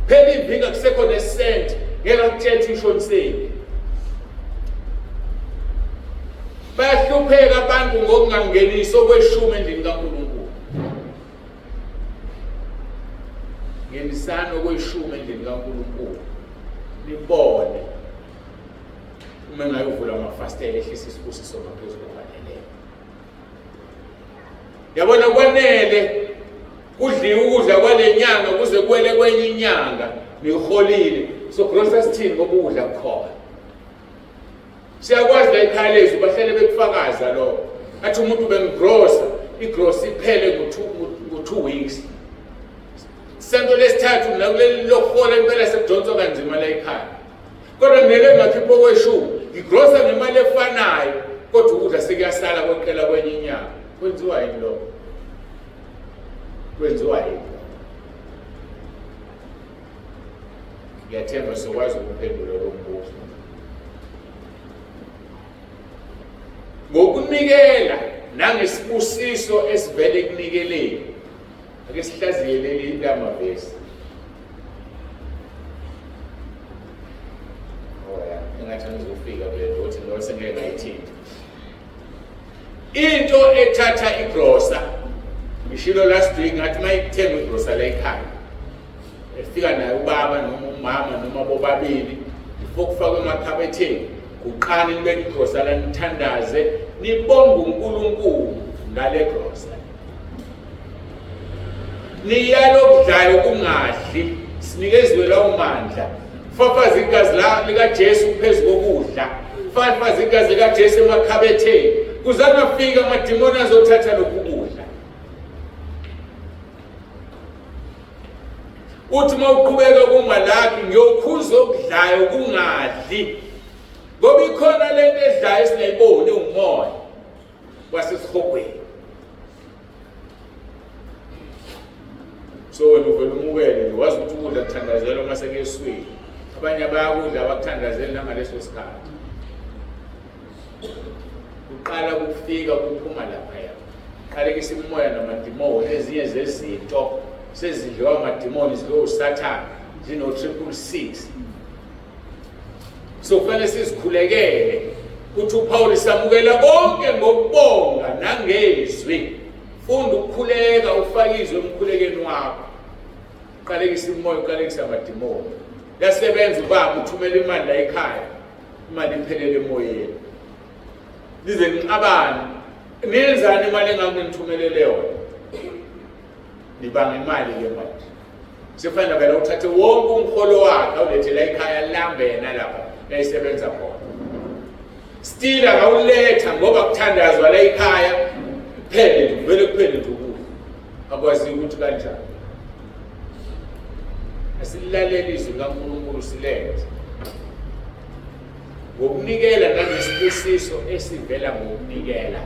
phela ivika kusekho nesenti ngeke ukuthethe ishoniseni. Bayahlupheka abantu ngokungangenisa okweshumi endlini kaNkulunkulu. Ngenisana okweshumi endlini kaNkulunkulu. Nibone uma ngayovula amafastela ehlisa isibusiso ngaphezulu kwanele. Yabona kumele udliwe ukudla kwale nyanga kuze kwele kwenye inyanga niholile. So grocer sithini ngoba ukudla kukhona. Siyakwazi la ekhaya lethu bahlele bekufakaza lo. Athi umuntu bengigrocer, igross iphele ngo2 weeks. Sento lesithathu la kuleli lohola impela sekudonswa kanzima la ekhaya. Kodwa ngeke ngakhipho kweshu, igrocer ngemali efanayo, kodwa ukudla sekuyasala kweqela kwenye inyanga. Kwenziwa yini lo? Kwenziwa yini? Ngiyathemba sokwazi ukuphendula lo mbuzo. Ngokunikela nangesibusiso esivele kunikeleni. Ake sihlaziyelele amavesi. Engathi ngizofika kule ndothi lo sengeke ngayithinta. Into ethatha igrocer, ngishilo last week ngathi mayithenga igrocer la ekhaya. Efika naye ubaba noma umama noma bobabili, ifokufaka emakhabetheni, kuqala nibeke igrocer la nithandaze, nibonge uNkulunkulu ngale grocer. Niyalokudlayo kungadli, sinikezwe lawo mandla. Fafaza igazi lika Jesu phezu kokudla. Fafaza igazi lika Jesu emakhabetheni. Kuzangafika amadimoni azothatha lokhu kudla. Uthi mawuqhubeka kungalakhi ngiyokhuza okudlayo kungadli. Ngoba ikhona lento edlayo esingayiboni umoya wasesihogweni. So wena uvela umukele wazi ukuthi ukudla kuthandazelwa mase kuyeswini. Abanye bayakudla abakuthandazeli nangaleso sikhathi. Uqala ukufika kuphuma lapha ya. Qale ke simoya namadimoni ezinye zezinto sezidliwa amadimoni zilo Satan zino 666. So kufanele sizikhulekele ukuthi uPaul samukela konke ngokubonga nangezwi. Funda ukukhuleka ufakizwe emkhulekeni wakho. Uqalekisa imoya uqalekisa amadimoni. Yasebenza ubaba uthumela imali la ekhaya. Imali iphelele emoyeni. Lize ngiqabane. Niyenzani imali engangithumelele yona? Nibanga imali ke manje. Sifana vele uthathe wonke umkholo wakhe awulethe la ekhaya lambena lapha yayisebenza khona. Still akawuletha ngoba kuthandazwa la ekhaya. Phele vele kuphele nje ukudla. Akwazi ukuthi kanjani. Asilalele izwi kaNkulunkulu silenze. Ngokunikela nangesibisiso esivela ngokunikela.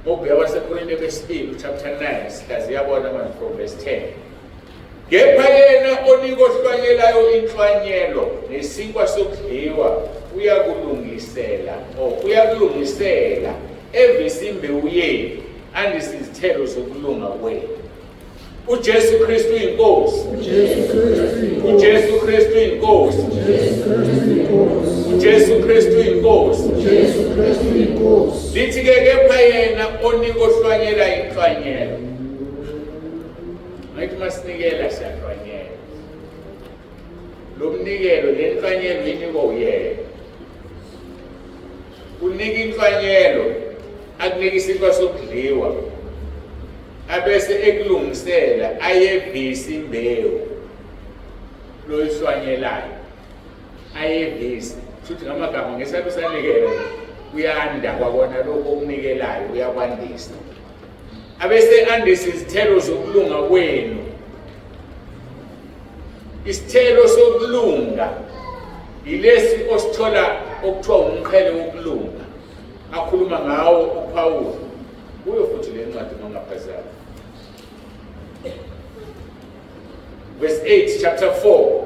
Ngokubeka waseKorinte besibili chapter 9 sihlaziyabona manje from verse 10. Kepha yena onikohlwanyelayo inhlwanyelo nesinkwa sokudliwa uyakulungisela evisimbewu yenu andise izithelo zokulunga kwenu. uJesu Kristu inkosi. uJesu Kristu inkosi. uJesu Kristu inkosi. Lithi ke kepha yena onikohlwanyela inhlwanyelo. Ngathi masinikela siyahlwanyela. Lo mnikelo lenhlwanyelo iniko uyena. Unika inhlwanyelo akunika isinkwa sokudliwa. Abese ekulungisela ayevisa imbewu lo ihlwanyelayo. Ayevisa futhi ngamagama ngesabe sanikela uyanda kwabona lokho okunikelayo uyakwandisa. Abese andisa izithelo zokulunga kwenu. Isithelo sokulunga ilesi osithola okuthiwa umqhele wokulunga. Akhuluma ngawo uPaul. Kuyo futhi le ncwadi mangaphezulu. Verse 8 chapter 4.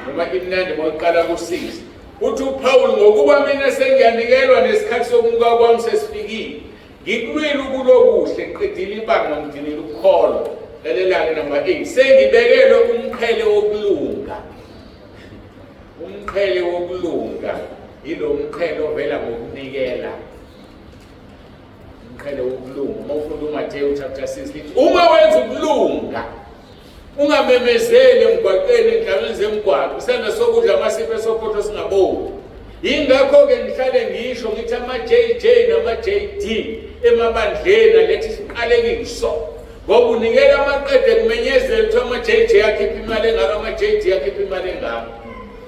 Noma imnandi moyiqala ku6. Uthi uPaul ngokuba mina sengiyanikelwa nesikhathi sokunuka kwami sesifikile. Ngikulwile ukulokuhle ngiqedile ibanga ngidinile ukukholwa. Lalelake number 8. Sengibekele umqhele wokulunga. Umqhele wokulunga ilo umqhele ovela ngokunikela. Umqhele wokulunga. Mawufunda uMateyu chapter 6 lithi uma wenza ukulunga ungamemezeli emgwaqeni endaweni zemgwaqo isandla sokudla amasipho esophoto singaboni. Ingakho ke ngihlale ngisho ngithi ama JJ nama JD emabandleni alethi siqale kiso. Ngoba unikela amaqede kumenyezela ukuthi ama-JJ akhipha imali engaka, ama-JJ akhipha imali engaka.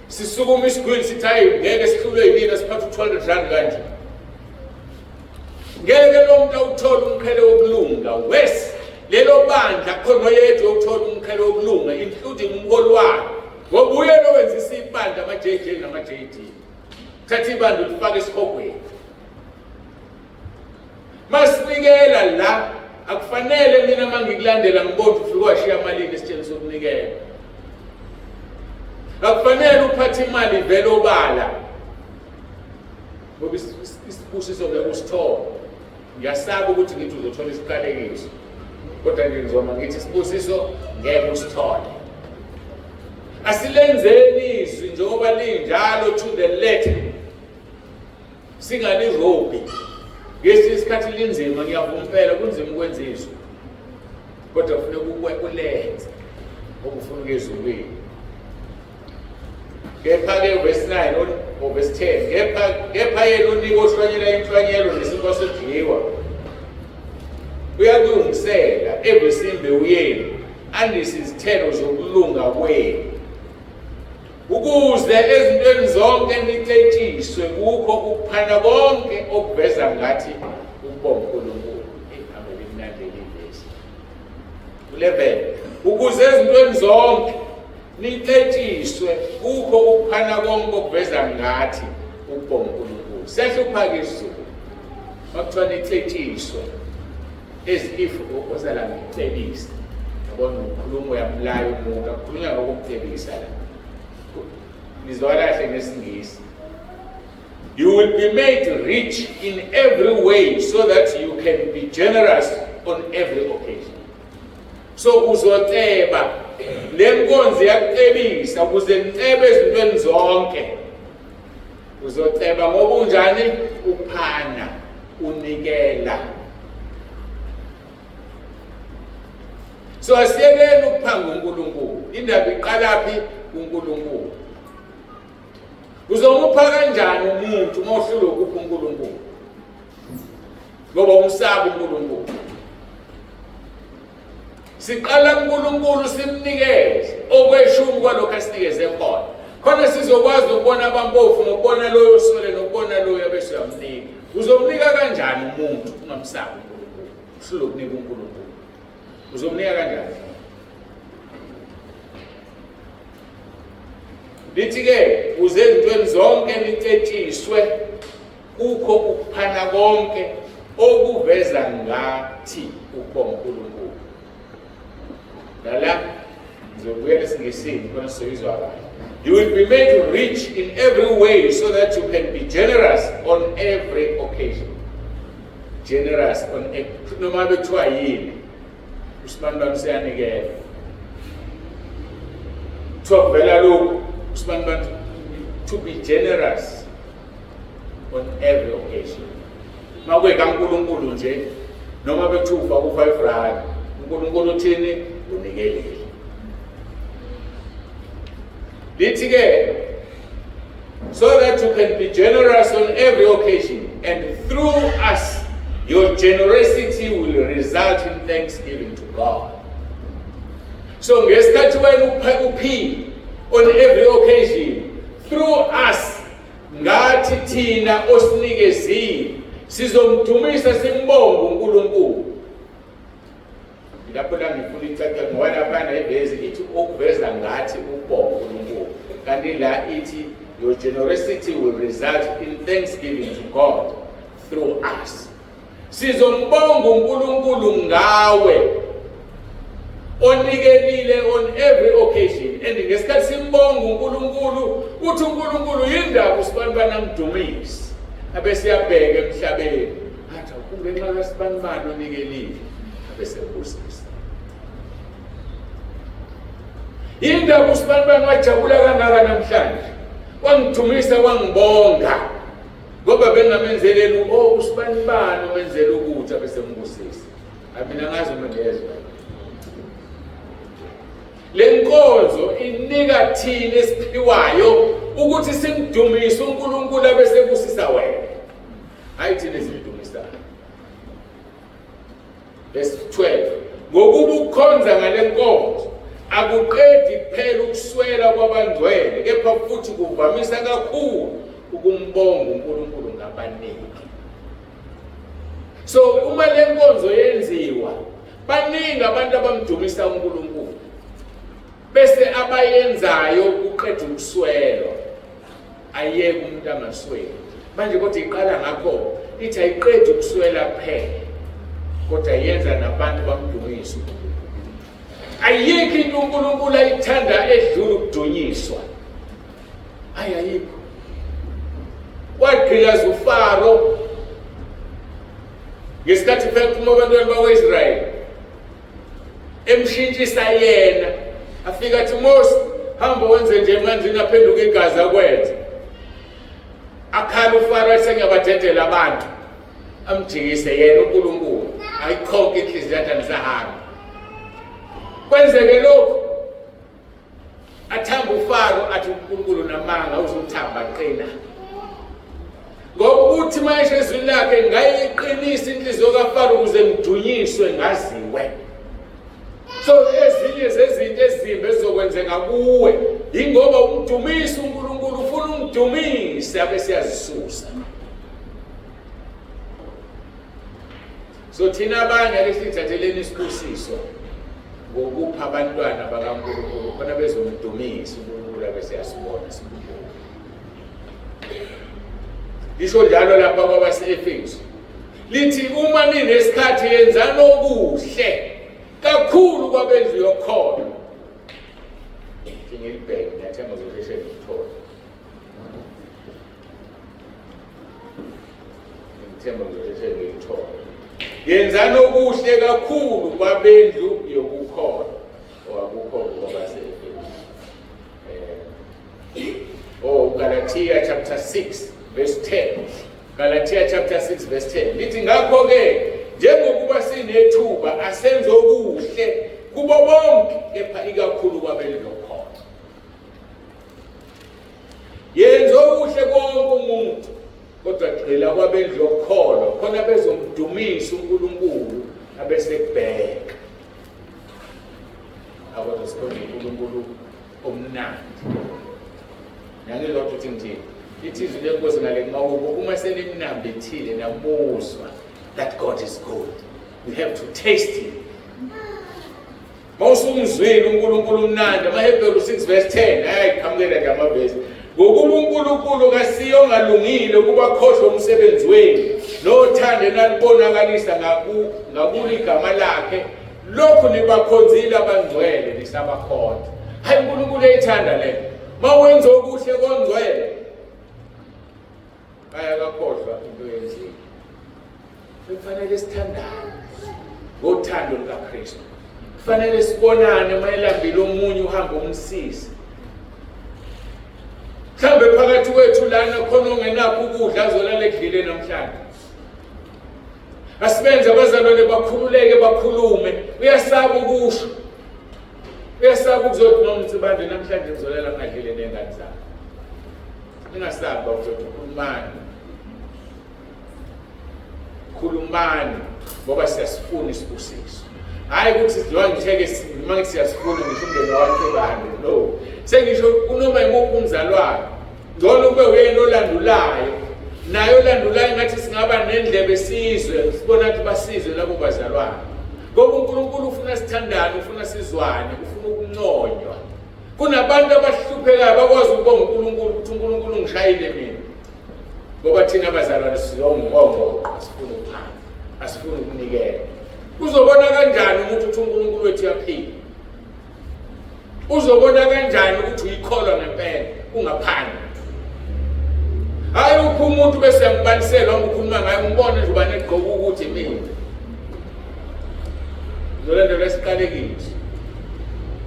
Sisukuma isigwili sithi hayi ngeke sihlulwe yini siphathe u-200 rand kanje. Ngeke lo muntu awuthole umqhele wokulunga wes lelo bandla khona yedwa ukuthola umqhele wokulunga including umholwane. Ngoba uye lo wenzisa ibandla ama-JJ nama-JD. Thatha ibandla ulifake esihogweni. Masinikela la akufanele mina mangikulandela ngibona ufike washiya malini esitsheni sokunikela. Akufanele uphathe imali vele obala. Ngoba isibusiso ngeke usithole. Ngiyasaba ukuthi ngithi uzothola isiqalekiso. Kodwa nje ngizoma ngithi isibusiso ngeke usithole. Asilenzeni izwi njengoba linjalo to the letter. Singani robi. Ngesinye isikhathi linzima ngiyavuma impela kunzima ukwenza izwi. Kodwa kufuneka ulenze okufuna ukuzulwini. Kepha-ke verse 9 or verse 10 kepha yena unika ohlwanyela imhlwanyelo nesimbo sodliwa uyakulungisela ebesimbe uyeni andise izithelo zokulunga kwenu ukuze ezintweni zonke nitetshiswe kukho ukuphana konke okuveza ngathi ukubonga uNkulunkulu. Ihambele imnandeli ivesi 11 ukuze ezintweni zonke nitetshiswe kukho ukuphana konke okuveza ngathi ukubonga uNkulunkulu. Siyahlupha-ke isizulu makuthiwa nitetshiswe as if osala ngicebisa yabona ukhuluma uyamlaya umuntu akukhulunywa ngokumcebisa la. Nizwa kahle ngesingisi. You will be made rich in every way so that you can be generous on every occasion. So uzoceba lenkonzo yakucebisa ukuze nicebe ezintweni zonke. Uzoceba ngoba unjani uphana unikela. So asiyekeni ukuphanga uNkulunkulu. Indaba iqalaphi uNkulunkulu. Uzomupha kanjani umuntu uma uhlulwe ukupha uNkulunkulu? Ngoba umsaba uNkulunkulu. Siqala uNkulunkulu simnikeze okweshumi kwalokho asinikeze khona. Khona sizokwazi ukubona abampofu ngokubona loyo sole nokubona loyo bese uyamnika. Uzomnika kanjani umuntu ungamsaba uNkulunkulu? Uhlulwe ukunika uNkulunkulu. Uzomnika kanjani? Lithi-ke uze ezintweni zonke nitetshiswe kukho ukuphana konke okuveza ngathi ukubonga uNkulunkulu. Lala ngizobuyela esingesini khona sizizwa kahle. You will be made rich in every way so that you can be generous on every occasion. Generous on noma bethiwa yini usibani bami siyanikela. Kuvela lokhu to be generous on every occasion. Makweka uNkulunkulu nje noma bethufa ku5 rand uNkulunkulu uthini unikelele. Lithi-ke so that you can be generous on every occasion and through us your generosity will result in thanksgiving to God. So ngesikhathi wena uphile on every occasion through us ngathi thina osinikezile sizomdumisa simbonga uNkulunkulu. Lapho la ngifuna icaca ngoba lapha evezi ithi okuveza ngathi ukubonga uNkulunkulu. Kanti la ithi your generosity will result in thanksgiving to God through us. Sizombonga uNkulunkulu ngawe onikelile on every occasion. And ngesikhathi simbonga uNkulunkulu uthi uNkulunkulu yindaba usibanibani amdumisi abese yabheka emhlabeni athi kungenxa kasibanibani onikelile abese kusisa. Yindaba usibanibani wajabula kangaka namhlanje wangidumisa wangibonga ngoba bengamenzeleli usibanibani wenzela ukuthi abese ngibusisa. Mina ngazi uma ngezwe lenkonzo inika thina esiphiwayo ukuthi simdumise uNkulunkulu abese kusisa wena. Hayi thina simdumisayo. verse 12, ngokuba ukukhonza ngale nkonzo akuqedi kuphela ukuswela kwabangcwele, kepha futhi kuvamisa kakhulu ukumbonga uNkulunkulu ngabaningi. So uma le nkonzo yenziwa, baningi abantu abamdumisa uNkulunkulu, bese abayenzayo kuqeda ukuswelwa, ayeke umuntu angasweli. Manje kodwa iqala ngakho, ithi ayiqedi ukuswela kuphela, kodwa yenza nabantu bamdumisa. Ayikho into uNkulunkulu ayithanda edlula ukudunyiswa. Ayikho. Wagqilaza uFaro ngesikhathi phela abantwana bakwa-Israyeli emshintshisa yena, afika athi Mose, hamba wenze nje emanzini aphenduka igazi akwenze. Akhala uFaro athi ngiyabadedela abantu, amjikise yena uNkulunkulu, ayikhonke inhliziyo yakhe nisahamba. Kwenzeke lokho, athamba uFaro athi uNkulunkulu namanga uzothamba aqina. Ngokuthi manje ezwini lakhe ngayiqinisa inhliziyo kaFaro ukuze ngidunyiswe ngaziwe. So ezinye zezinto ezimbi ezizokwenzeka kuwe ingoba umdumisa uNkulunkulu, ufuna umdumise abese yazisusa. So thina abanye lesithatheleni isibusiso ngokupha abantwana bakaNkulunkulu khona bezomdumisa uNkulunkulu abese yasibona sibubuka. Lisho njalo lapha kwabase-Efesu lithi uma ninesikhathi yenzani okuhle kakhulu kwabendlu yokholo. Ngilibheke ngiyathemba uzosheshe ngithole. Ngithemba uzosheshe ngithole. Yenzani okuhle kakhulu kwabendlu yokukholo owakukholo kwabase-Efesu. Galatia chapter 6 verse 10. Galatia chapter 6 verse 10. Lithi ngakho-ke njengokuba sinethuba asenze okuhle kubo bonke, kepha ikakhulu kwabendlu yokholo. Yenza okuhle konke umuntu, kodwa gxila kwabendlu yokholo khona bezomdumisa uNkulunkulu abese kubheka. Kodwa sikhona uNkulunkulu omnandi. Nangilokho uthi ngithini? Ithi izwi lenkosi ngale mawubo uma selimnambithile namuzwa that God is good. You have to taste him. Mawusumzwile uNkulunkulu umnandi, amaHebheru 6 verse 10, qhamukela nje amavesi. Ngokuba uNkulunkulu kasiyo ongalungile ukuba khohlwe umsebenzi wenu, nothande nalibonakalisa ngakula igama lakhe, lokhu nibakhonzile abangcwele nisabakhonza. Hayi uNkulunkulu eyithanda le. Mawenza okuhle kongcwele, ayakakhohlwa into yenzile. Kufanele sithandane ngothando lukaKristu. Kufanele sibonane mayelambile omunye uhamba umsisi. Mhlambe phakathi kwethu lana khona ongenakho ukudla azolala ekudlile namhlanje. Asibenze abazalwane bakhululeke bakhulume. Uyasaba ukusho. Uyasaba ukuzothi noma Mtsibande namhlanje ngizolala ngadlile nengane zami. Ningasaba ukuzothi ukhulumani. Khulumani ngoba siyasifuna isibusiso. Hayi ukuthi sidliwa ngitheke manje siyasifuna ngisho umndeni wakhe bani. No. Sengisho kunoma imuphi umzalwane. Ngcono kube uyena olandulayo. Nayo olandulayo ngathi singaba nendlebe sizwe, sibona ukuthi basizwe labo bazalwane. Ngoba uNkulunkulu ufuna sithandane, ufuna sizwane, ufuna ukunconywa. Kunabantu abahluphekayo bakwazi ukubonga uNkulunkulu ukuthi uNkulunkulu ngishayile mina. Ngoba thina abazalwane siyongongo, asifuna ukuphana, asifuna ukunikela. Uzobona kanjani umuntu uthi uNkulunkulu wethu uyaphila? Uzobona kanjani ukuthi uyikholwa ngempela ungaphani? Hayi uphi umuntu bese yangibalisela ngokukhuluma ngaye umbone nje ubane egqoka ukuthi mina. Zolanda lesiqalekile.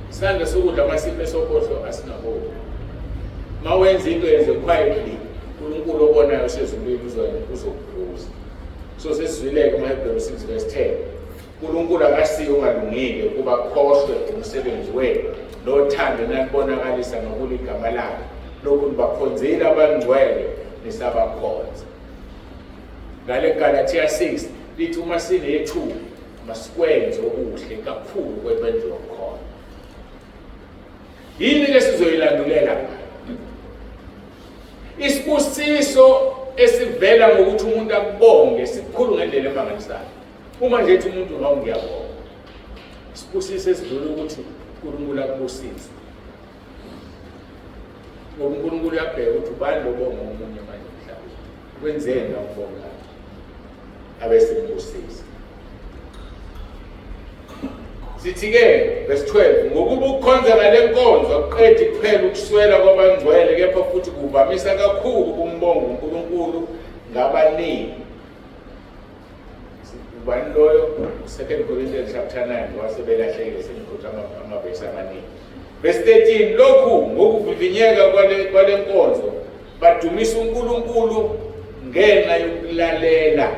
Sanda sokudla amasipho esokhohlo asinabo. Mawenza into yenze quietly. uNkulunkulu obonayo usezulwini uzokubuza. So sesizwileke amaHebheru 6 verse 10. uNkulunkulu akasiyo ongalungile ukuba khohlwe umsebenzi wenu, nothando nalibonakalisa ngokula igama lakhe, lokhu nibakhonzile abangcwele nisabakhonza. Ngale Galatia 6 lithi uma sinethuba masikwenze okuhle kakhulu kwempendulo khona. Yini ke sizoyilandulela ngayo? Isibusiso esivela ngokuthi umuntu akubonge sikhulu ngendlela emangalisayo. Uma nje ethi umuntu hawu ngiyabonga. Isibusiso esidlula ukuthi uNkulunkulu akubusise. Ngoba uNkulunkulu uyabheka ukuthi ubani lobonga omunye manje emhlabeni. Kwenzeni ukubonga abese mbusisa. Sithi-ke verse 12 ngokuba ukukhonza ngale nkonzo aqedi kuphela ukuswela kwabangcwele kepha futhi kuvamisa kakhulu kumbonga uNkulunkulu ngabaningi. Ubani loyo? 2 Corinthians chapter 9 wasebelahlekile senikhutha amavesi amaningi. Verse 13 lokhu ngokuvivinyeka kwale nkonzo badumisa uNkulunkulu ngenxa yokulalela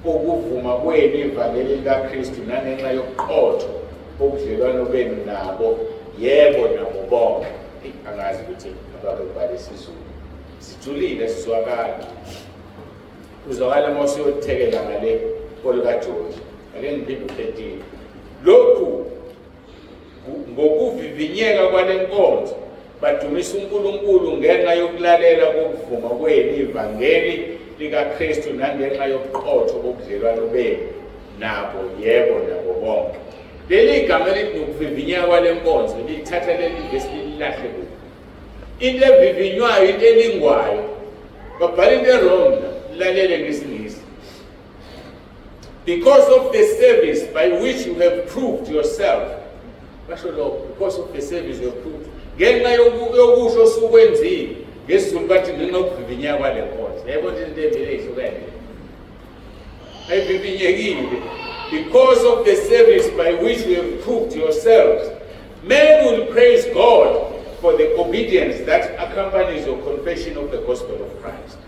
ukuvuma kwenu ivangeli likaKristu nangenxa yokuqotho obudlelwano benu nabo yebo nabo bonke. Angazi ukuthi ababali isizulu sijulile sizwakala uzwakala mase uyothekela ngale polika George ake ngiphinde uthethile lokhu ngokuvivinyeka kwale nkonzo badumisa uNkulunkulu ngenxa yokulalela kokuvuma kwenu ivangeli likaKristu nangenxa yokuqotho obudlelwano benu nabo yebo nabo bonke. Leli gama lithi ngokuvivinyeka kwale nkonzo lithatha leli vesi lilahle kulo. Into evivinywayo into elingwayo babhala into wrong lalele ngesingisi. Because of the service by which you have proved yourself. Basho lo because of the service you have proved. Ngenxa yokusho sukwenzile ngesizulu bathi ngenxa yokuvivinyeka kwale nkonzo. Yebo nje into evele ihlukene. Ayivivinyekile. Because of the service by which you have proved yourselves, men will praise God for the obedience that accompanies your confession of the gospel of Christ.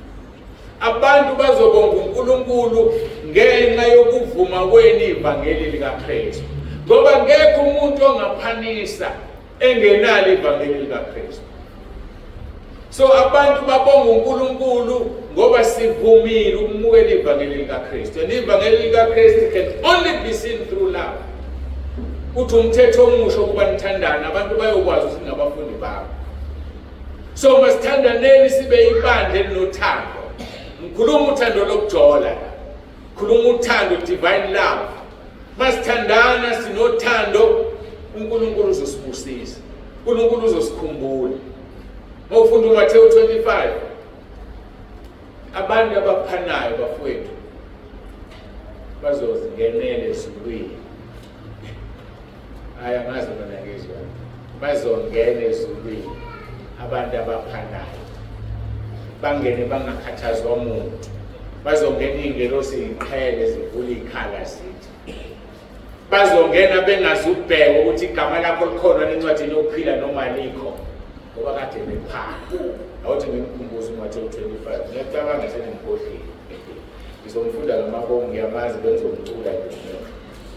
Abantu bazobonga uNkulunkulu ngenxa yokuvuma kwenu ivangeli likaKristu. Ngoba ngekho umuntu ongaphanisa engenalo ivangeli likaKristu. So abantu babonga uNkulunkulu ngoba sivumile ukumukela ivangeli likaKristu. And ivangeli likaKristu can only be seen through love. Uthi umthetho omusha ukuba nithandane abantu bayokwazi ukuthi ngabafundi babo. So masithandaneni sibe ibandla elinothando. Ngikhuluma uthando lokujola. Ngikhuluma uthando divine love. Masithandana sinothando uNkulunkulu uzosibusisa. uNkulunkulu uzosikhumbula. Mawufunda uMathewu 25 abantu abaphanayo bafowethu bazozingenela ezulwini. Aya ngazi bona ngizwa bazongena ezulwini abantu abaphanayo bangene bangakhathazwa umuntu bazongena ingelosi iqhele zivula ikhala zithi bazongena bengazubheka ukuthi igama lakho likhona encwadini yokuphila noma likho ngoba kade bephana. Awuthi ngimkhumbuze uMathewu 25 ngiyacabanga senengikhohlile ngizomfunda ngamabomu ngiyamazi benzomcula nje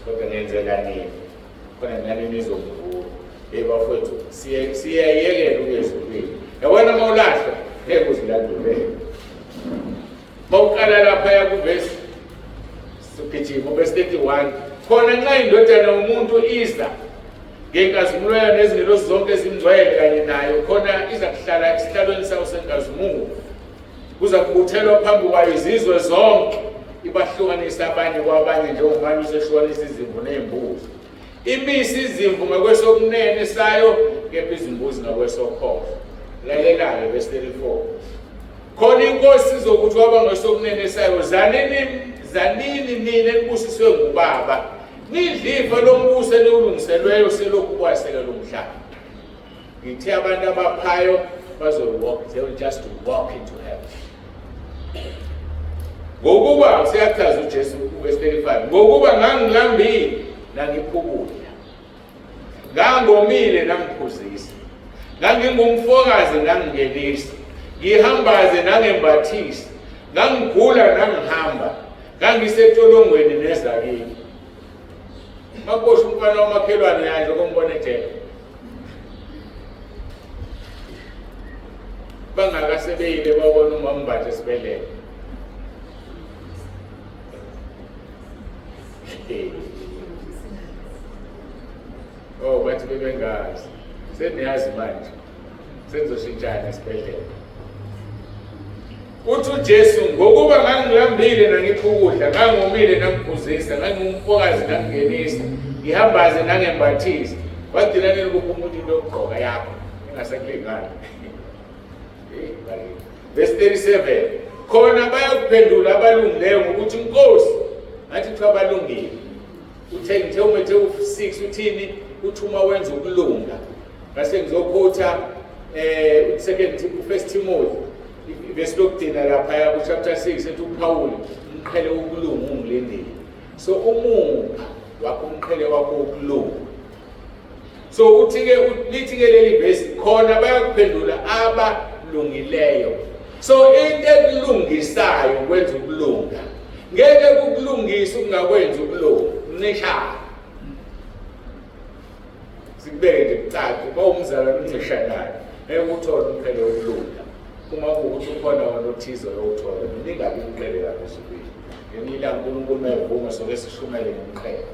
kodwa ngenzela nini khona nani nizomvula bafowethu siyayekela ukuyezulwini yabona mawulahla ngeke uzilandulele mawuqala lapha yakuvesi sugijima verse 31 khona nxa indodana umuntu iza ngenkazimulwana nezingelosi zonke ezimngcwele kanye nayo khona iza kuhlala esihlalweni sayo senkazimulo kuza kubuthelwa phambi kwayo izizwe zonke ibahlukanisa abanye kwabanye njengomanje usehlukanisa izimvu nezimbuzi imisi izimvu ngakwesokunene sayo kepha izimbuzi ngakwesokhohlo. Lalela-ke verse 34 khona inkosi izokuthi kwabangesokunene sayo zanini nina elibusiswe ngubaba nidliva lombuso eliwulungiselweyo selokhu kwasekela umhlaba. Ngithe abantu abaphayo they will just walk into heaven. Ngokuba siyachaza uJesu verse 35 ngokuba ngangilambile nangiphukula ngangomile nangiphuzisa ngangingumfokazi nangingelisa ngihambaze nangembathisa ngangigula nangihamba ngangisetolongweni nezakini. Makosha umfana wamakhelwane yanje kombone nje bangakasebeyile babona umambathe esibelele bebengazi. Seniyazi manje. Senzoshintshana esibhedlela. Uthi uJesu ngokuba ngangilambile nangipha ukudla, ngangomile nangiphuzisa, ngangumfokazi nangingenisa, ngihambaze nangembathisa. Wadinanele kuphi umuntu into yokugqoka yakho engasakulingani. Verse 37. Khona bayakuphendula abalungileyo ngokuthi Nkosi, ngathi kuthiwa abalungile. Uthe uMathewu 6 uthini? Uthi uma wenza ukulunga. Ngase ngizokhotha 1 Timothy verse lokugcina lapha ku chapter 6 ethi uPaul umqhele wokulunga ungilendile. So umupha wakho umqhele wakho wokulunga. So uthi-ke lithi-ke leli verse khona bayakuphendula abalungileyo. So into ekulungisayo ukwenza ukulunga. Ngeke kukulungisa ungakwenza ukulunga. Uneshaya. Sikubeke nje kucace bawumzalwane uncishanayo. Ngeke uthole umqhele wokulunga. Uma kuwukuthi ukhona wona othize oyothola, ningabi umqhele lapho esibili. Ngemila uNkulunkulu mayevuma soke sishumele ngomqhele.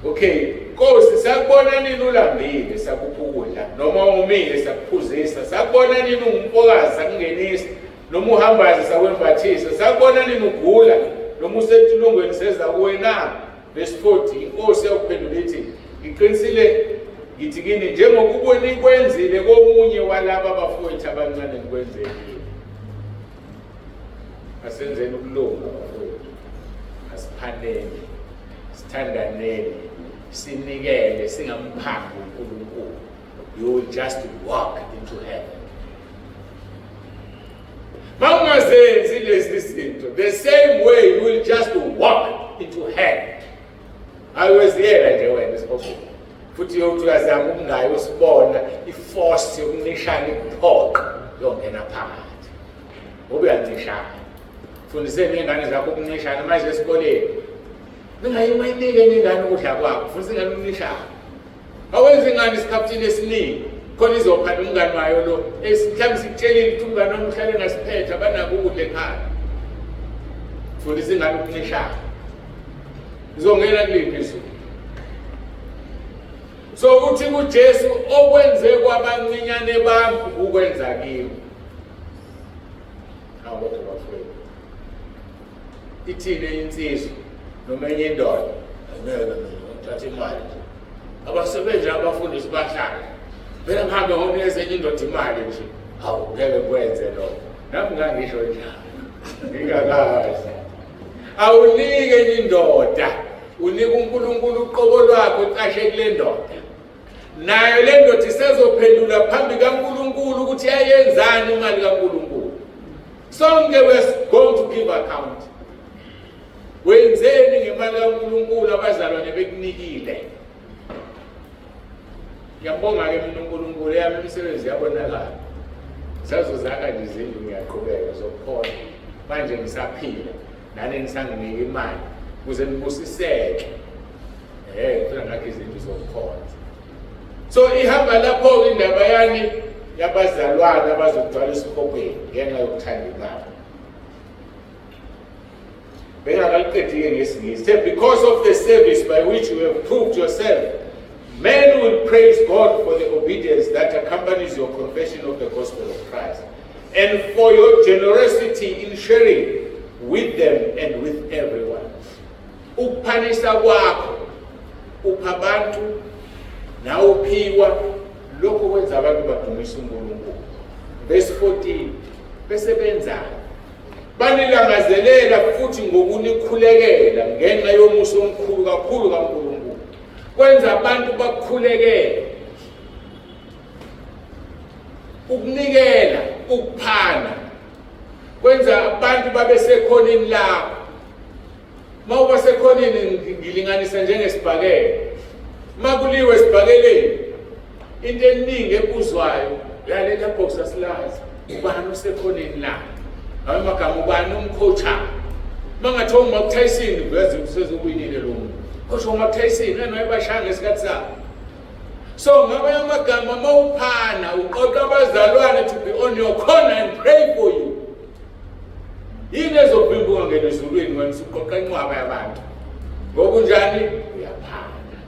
Okay, Nkosi sakubona nini ulambile sakupha ukudla, noma umile sakuphuzisa, sakubona nini ungumfokazi sakungenisa, noma uhambaze sakwembathisa, sakubona nini ugula, noma usetulungweni seza kuwe na. Verse 40, Inkosi yakuphendula ithi, ngiqinisile ngithi kini njengokuba nikwenzile komunye walaba abafowethu abancane nikwenzekile. Asenzeni ukulunga bafowethu, asiphaneni, sithandaneni, sinikele, singamphambi uNkulunkulu. You will just walk into heaven. Mawungazenzi lezi zinto, the same way you will just walk into heaven. Aweziyela nje wena isibongo. Futhi yokuthi uyazama ukungayi usibona iforce yokunishana ikuphoqa yongena phakathi. Ngoba uyancishana. Fundiseni ingane zakho ukuncishana manje esikoleni. Ningayinike ingane ukudla kwakho, futhi ingane ukunishana. Awenze ingane isikhaphini esiningi, khona izophana umngane wayo lo. Mhlawumbe sikutshelile ukuthi umngane wami uhlale ngasiphethe abanako ukudla ekhaya. Fundisa ingane ukuncishana. Izongena kuliphi izulu. So uthi kuJesu okwenze kwabancinyane bami ukwenza kimi. Hawu bafowethu. Ithile insizwa noma enye indoda. Angeke ngithathe imali. Abasebenzi abafundisi bahlala. Phela ngihambe ngokunikeza enye indoda imali nje. Hawu ngeke kwenze lokho. Nami ngangisho njalo. Ngingakazi. Awunike enye indoda. Unika uNkulunkulu uqobo lwakho uqashe kule ndoda. Nayo le ndoda isezophendula phambi kaNkulunkulu ukuthi yayenzani imali kaNkulunkulu. Sonke we going to give account. Wenzeni ngemali kaNkulunkulu abazalwane bekunikile. Ngiyabonga ke mina uNkulunkulu yami imisebenzi yabonakala. Sazozaka nje izindlu ngiyaqhubeka zokukhona. Manje ngisaphila nani ngisanginika imali ukuze ngibusiseke. Phela ngakho izindlu zokukhona. So ihamba lapho indaba yani yabazalwane abazogcwala esikhopeni ngenxa yokuthanda imali. Bengakaliqedile ngesingisi. Because of the service by which you have proved yourself, men will praise God for the obedience that accompanies your confession of the gospel of Christ, and for your generosity in sharing with them and with everyone. Ukuphanisa kwakho upha abantu na uphiwa lokho kwenza abantu badumisa uNkulunkulu. Verse 14 besebenza banilangazelela futhi ngokunikhulekela ngenxa yomusa omkhulu kakhulu kaNkulunkulu. Kwenza abantu bakhulekele. Ukunikela, ukuphana. Kwenza abantu babe sekhoneni lakho. Mawuba sekhoneni ngilinganisa njengesibhakela. Makuliwe esibhakeleni. Into eningi ebuzwayo yalela box asilazi. Ubani usekhoneni la? Hayi magama ubani umcoacha. Mangathiwa uMark Tyson veze usezobuyinile lo muntu. Kusho uMark Tyson enayibashaya ngesikhathi sakhe. So ngaba amagama mawuphana uqoqa abazalwane to be on your corner and pray for you. Yini ezobhimbuka ngene ezulwini wena usuqoqa inqwaba yabantu. Ngokunjani uyaphana.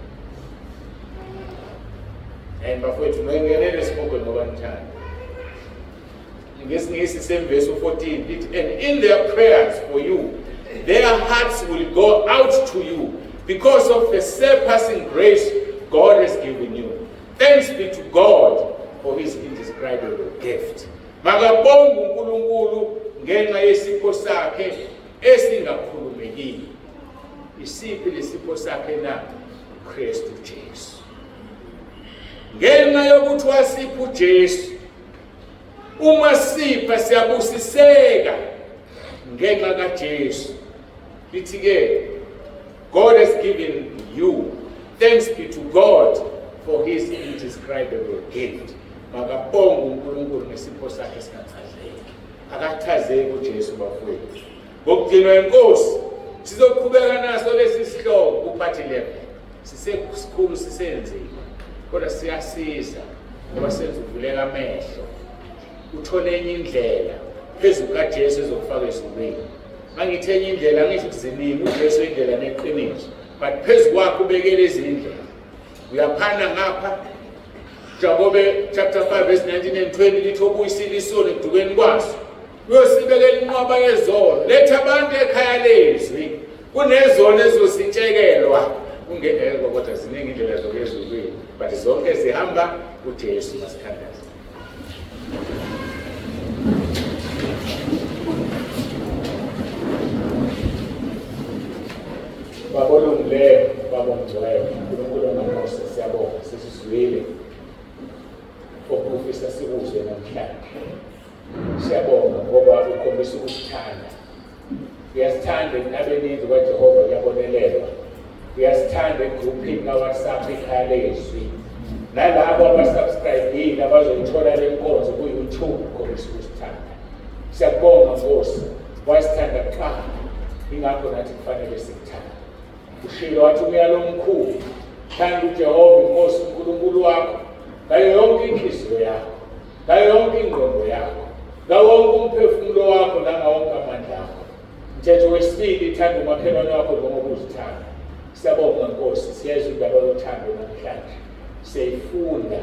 And bafowethu noyengenele sibonge ngoba nithanda. Ngesingisi semverse 14 lithi, and in their prayers for you their hearts will go out to you because of the surpassing grace God has given you. Thanks be to God for his indescribable gift. Makabonge uNkulunkulu ngenxa yesipho sakhe esingakhulumekile. Isiphi lesipho sakhe na? Kristu Jesu. Ngenxa yokuthi wasipha uJesu, uma sipha siyabusiseka ngenxa kaJesu. Lithi ke, God has given you. Thanks be to God for his indescribable gift. Makabonge uNkulunkulu ngesipho sakhe esingathazeki. Akathazeki uJesu bafowethu. Ngokugcinwa inkosi sizoqhubeka naso lesi sihloko kuphathi 11. Sisesikhulu sisenzima. Kodwa siyasiza ngoba senza uvuleka amehlo. Uthole enye indlela phezulu kaJesu ezokufaka ezulwini. Mangithi enye indlela ngisho kuziningi uJesu indlela neqiniso. But phezulu kwakhe ubekele izindlela. Uyaphana ngapha Jakobe chapter 5 verse 19 and 20 lithi obuyisile isono edukeni kwaso. Uyosibekela inqwaba yezono. Letha abantu ekhaya lezwi. Kunezono ezositshekelwa. Ungekho kodwa ziningi indlela zokezulwini. But zonke zihamba uJesu masithandaze. Babolungileyo, babongcwele, uNkulunkulu namuhla siyabonga sisizwile okufisa sikuzwe namhlanje. Siyabonga ngoba ukhombisa ukuthanda. Uyasithanda enabeninzi kaJehova uyabonelelwa. Uyasithanda egruphini kaWhatsApp ekhaya lezwi. Nalabo abasubscribe abazoyithola le nkonzo ku-YouTube ukhombisa ukusithanda. Siyabonga Nkosi, wasithanda kuqala. Ingakho nathi kufanele sikuthande. Ushilo wathi umyalo omkhulu, thanda uJehova inkosi uNkulunkulu wakho ngayo yonke inhliziyo yakho, ngayo yonke ingqondo yakho, ngawo wonke umphefumulo wakho nangawonke amandla akho. Mthetho wesibili, thanda umakhelwane wakho njengoba uzithanda. Siyabonga Nkosi, siyezwa indaba yothando namhlanje. Siyayifunda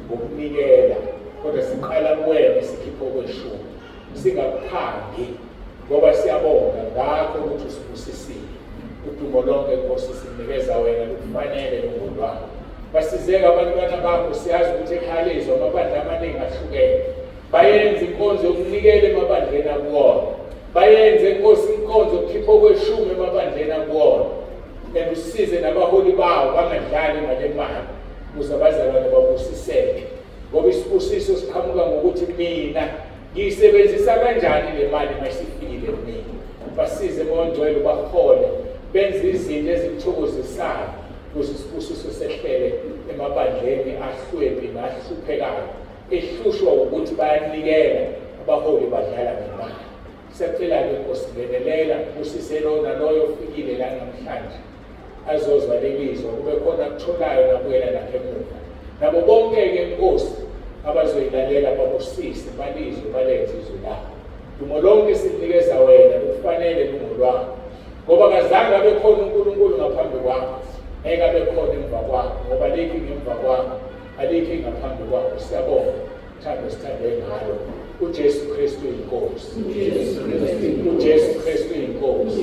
ngokunikela, kodwa siqala kuwena sikhipha okweshumi. Singakuphangi ngoba siyabonga ngakho ukuthi usibusisile. Udumo lonke Nkosi sinikeza wena lukufanele lungolwakho. Basizeka abantwana bakho, siyazi ukuthi ekhaya lezwi amabandla amaningi ahlukene. Bayenze inkonzo yokunikela emabandleni akuwona. Bayenze Nkosi inkonzo yokukhipha okweshumi emabandleni akuwona. And usize nabaholi bawo bangadlali ngale mali ukuze abazalwane babusiseke. Ngoba isibusiso siqhamuka ngokuthi mina ngiyisebenzisa kanjani le mali masifikile kimi. Basize bongcwele bahole benze izinto ezithokozisayo ukuze isibusiso sehlele emabandleni ahlwempi nahluphekayo. Ehlushwa ukuthi bayanikela abaholi badlala ngemali. Siyacela-ke Nkosi ngenelela usise lona loyo ofikile la namhlanje. Azozwa lelizwa kube khona kutholayo nabuyela nakhe emuva. Nabo bonke-ke Nkosi abazoyilalela babusise balizwe balenze izwi lakho. Dumo lonke silinikeza wena lukufanele lungolwakho. Ngoba kazange abe khona uNkulunkulu ngaphambi kwakho, ngeke abe khona emva kwakho, ngoba alikho ngemva kwakho, alikho ngaphambi kwakho. Siyabonga thando sithande ngalo uJesu Kristu inkosi. uJesu Kristu inkosi.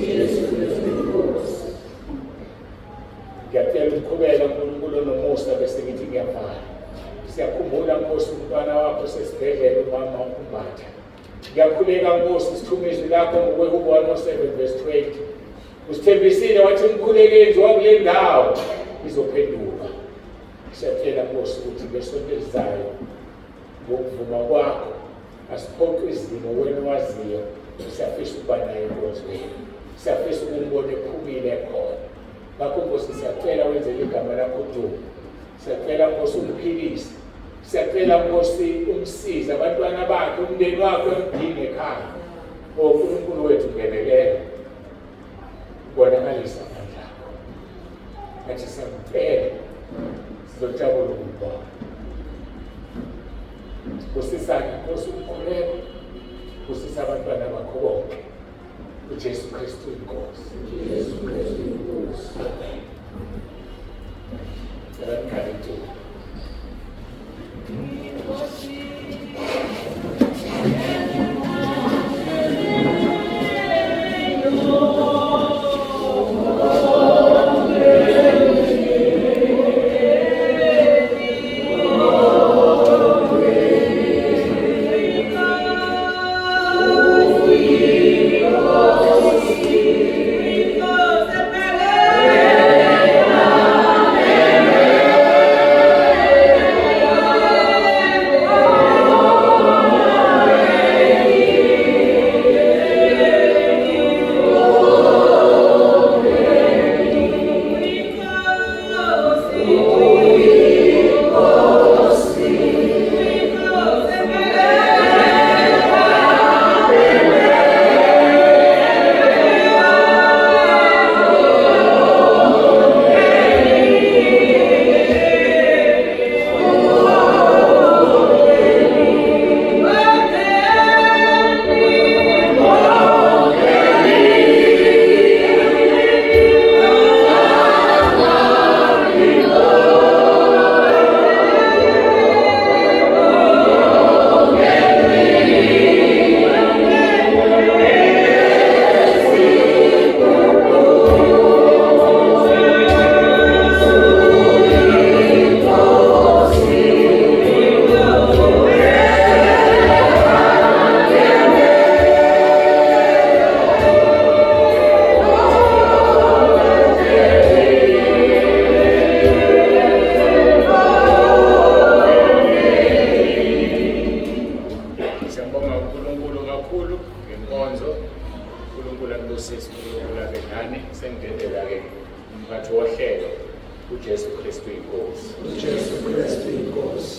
Ngiyacela ukuqhubeka uNkulunkulu nomusa bese ngithi ngiyavala. Siyakhumbula Nkosi umntwana wakho sesibhedlela umama uMatha. Ngiyakhuleka Nkosi sithume izwi lakho ngokwe-1 7 verse 20. Usithembisile wathi umkhulekeli wakule ndawo izophenduka. Siyacela Nkosi ukuthi ngesonto elizayo ngokuvuma kwakho asiphoqe izimo wena waziyo. Siyafisa ukuba naye enkonzweni. Siyafisa ukumbona ephumile khona. Ngakho Nkosi siyacela wenzele igama lakho dumo. Siyacela Nkosi umphilise. Siyacela Nkosi umsize abantwana bakhe, umndeni wakhe emdinge ekhaya. uNkulunkulu wethu ngenelela. Bonakalisa amandla akho. Athi siyakupela sizojabula ukubona. Usisake Nkosi umkhuleko. Usisa abantwana bakho bonke. uJesu Kristu inkosi. Jesu Kristu inkosi. Amen. Siyabonga uNkulunkulu kakhulu ngenkonzo. uNkulunkulu ambusise, uNkulunkulu abe nani. Sengidedela-ke umphathi wohlelo uJesu Kristu inkosi. uJesu Kristu inkosi.